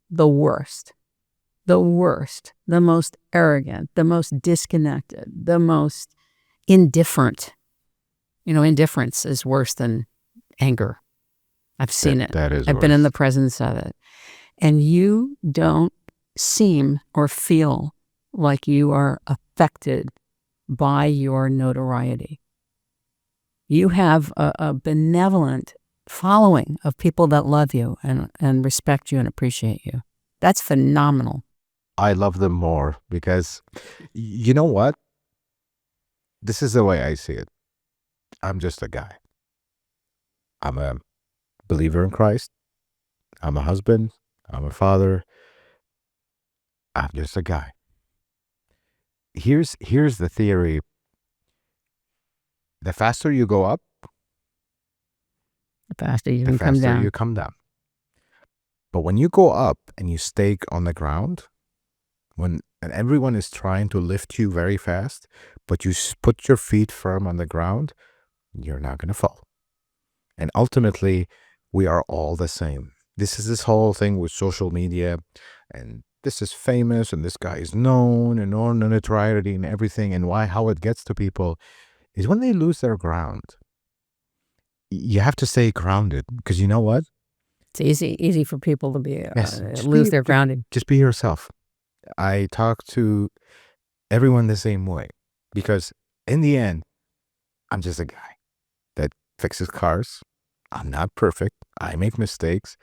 the worst, the most arrogant, the most disconnected, the most indifferent. Indifference is worse than anger. I've seen it. That is I've been in the presence of it. And you don't seem or feel like you are affected by your notoriety. You have a benevolent following of people that love you and respect you and appreciate you. That's phenomenal. I love them more because you know what? This is the way I see it. I'm just a guy. I'm a believer in Christ. I'm a husband. I'm a father. I'm just a guy. Here's the theory. The faster you go up, The faster you the can come faster down. you come down. But when you go up and you stay on the ground, and everyone is trying to lift you very fast, but you put your feet firm on the ground, you're not going to fall. And ultimately, we are all the same. This is this whole thing with social media, and this is famous, and this guy is known, and on notoriety and everything, and how it gets to people is when they lose their ground. You have to stay grounded, because you know what? It's easy for people to be Just lose their grounding. Just be yourself. I talk to everyone the same way, because in the end, I'm just a guy that fixes cars. I'm not perfect. I make mistakes.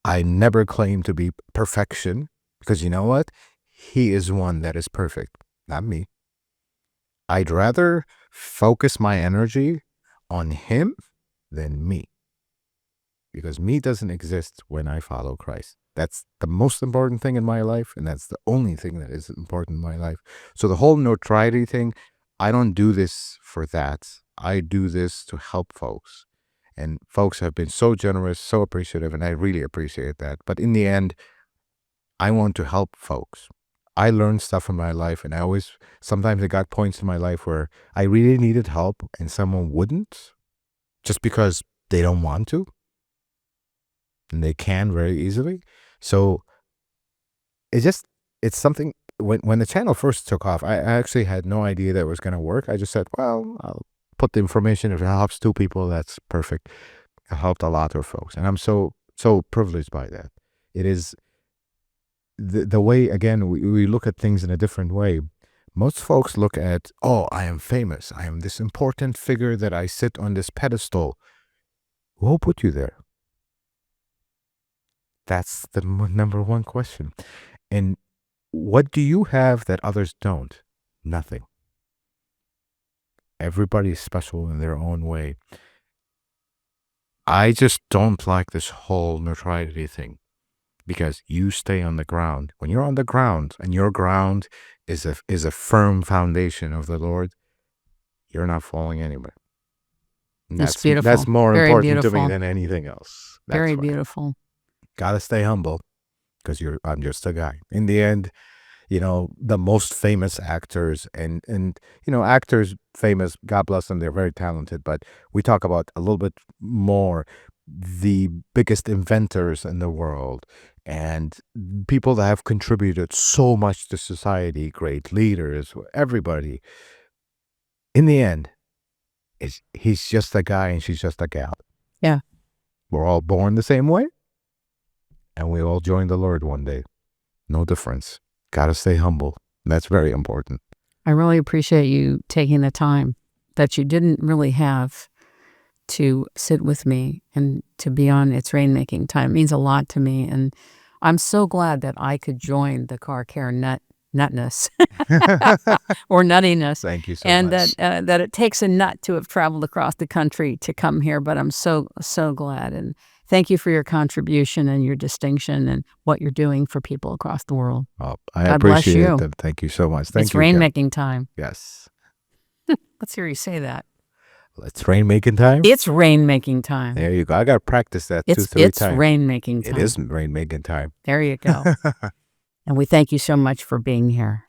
I never claim to be perfection, because you know what? He is one that is perfect, not me. I'd rather focus my energy on him than me, because me doesn't exist when I follow Christ. That's the most important thing in my life, and that's the only thing that is important in my life. So the whole notoriety thing, I don't do this for that. I do this to help folks. And folks have been so generous, so appreciative, and I really appreciate that. But in the end, I want to help folks. I learned stuff in my life, and sometimes I got points in my life where I really needed help and someone wouldn't, just because they don't want to. And they can very easily. So it's something, when the channel first took off, I actually had no idea that it was going to work. I just said, well, I'll put the information. If it helps 2 people, that's perfect. It helped a lot of folks. And I'm so privileged by that. It is the way, again, we look at things in a different way. Most folks look at, oh, I am famous. I am this important figure that I sit on this pedestal. Who put you there? That's the number one question. And what do you have that others don't? Nothing. Everybody's special in their own way. I just don't like this whole notoriety thing, because you stay on the ground. When you're on the ground and your ground is a firm foundation of the Lord, you're not falling anywhere. That's beautiful. That's more Very important beautiful. to me than anything else. That's Very why. beautiful. Gotta stay humble, because I'm just a guy. In the end, the most famous actors and actors famous, God bless them, they're very talented, but we talk about a little bit more the biggest inventors in the world and people that have contributed so much to society, great leaders, everybody. In the end, he's just a guy and she's just a gal. Yeah. We're all born the same way, and we all join the Lord one day. No difference. Gotta stay humble. That's very important. I really appreciate you taking the time that you didn't really have to sit with me and to be on It's Rainmaking Time. It means a lot to me, and I'm so glad that I could join the car care nutness or nuttiness. Thank you so and much. that it takes a nut to have traveled across the country to come here, but I'm so glad, and thank you for your contribution and your distinction and what you're doing for people across the world. Oh, I God bless appreciate you. it. Thank you so much. Thank It's you. Kim. rainmaking time. Yes. Let's hear you say that. It's rainmaking time. It's rainmaking time. There you go. I got to practice that 2-3 times. It's rainmaking time. It is rainmaking time. There you go. And we thank you so much for being here.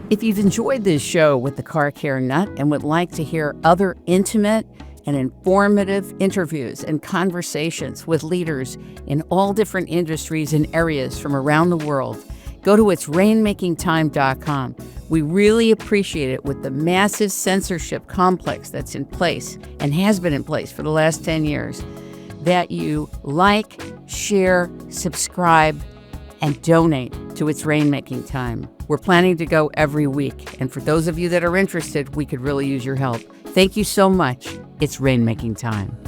If you've enjoyed this show with the Car Care Nut and would like to hear other intimate and informative interviews and conversations with leaders in all different industries and areas from around the world, go to itsrainmakingtime.com. We really appreciate it, with the massive censorship complex that's in place and has been in place for the last 10 years, that you like, share, subscribe, and donate to It's Rainmaking Time. We're planning to go every week, and for those of you that are interested, we could really use your help. Thank you so much. It's rainmaking time.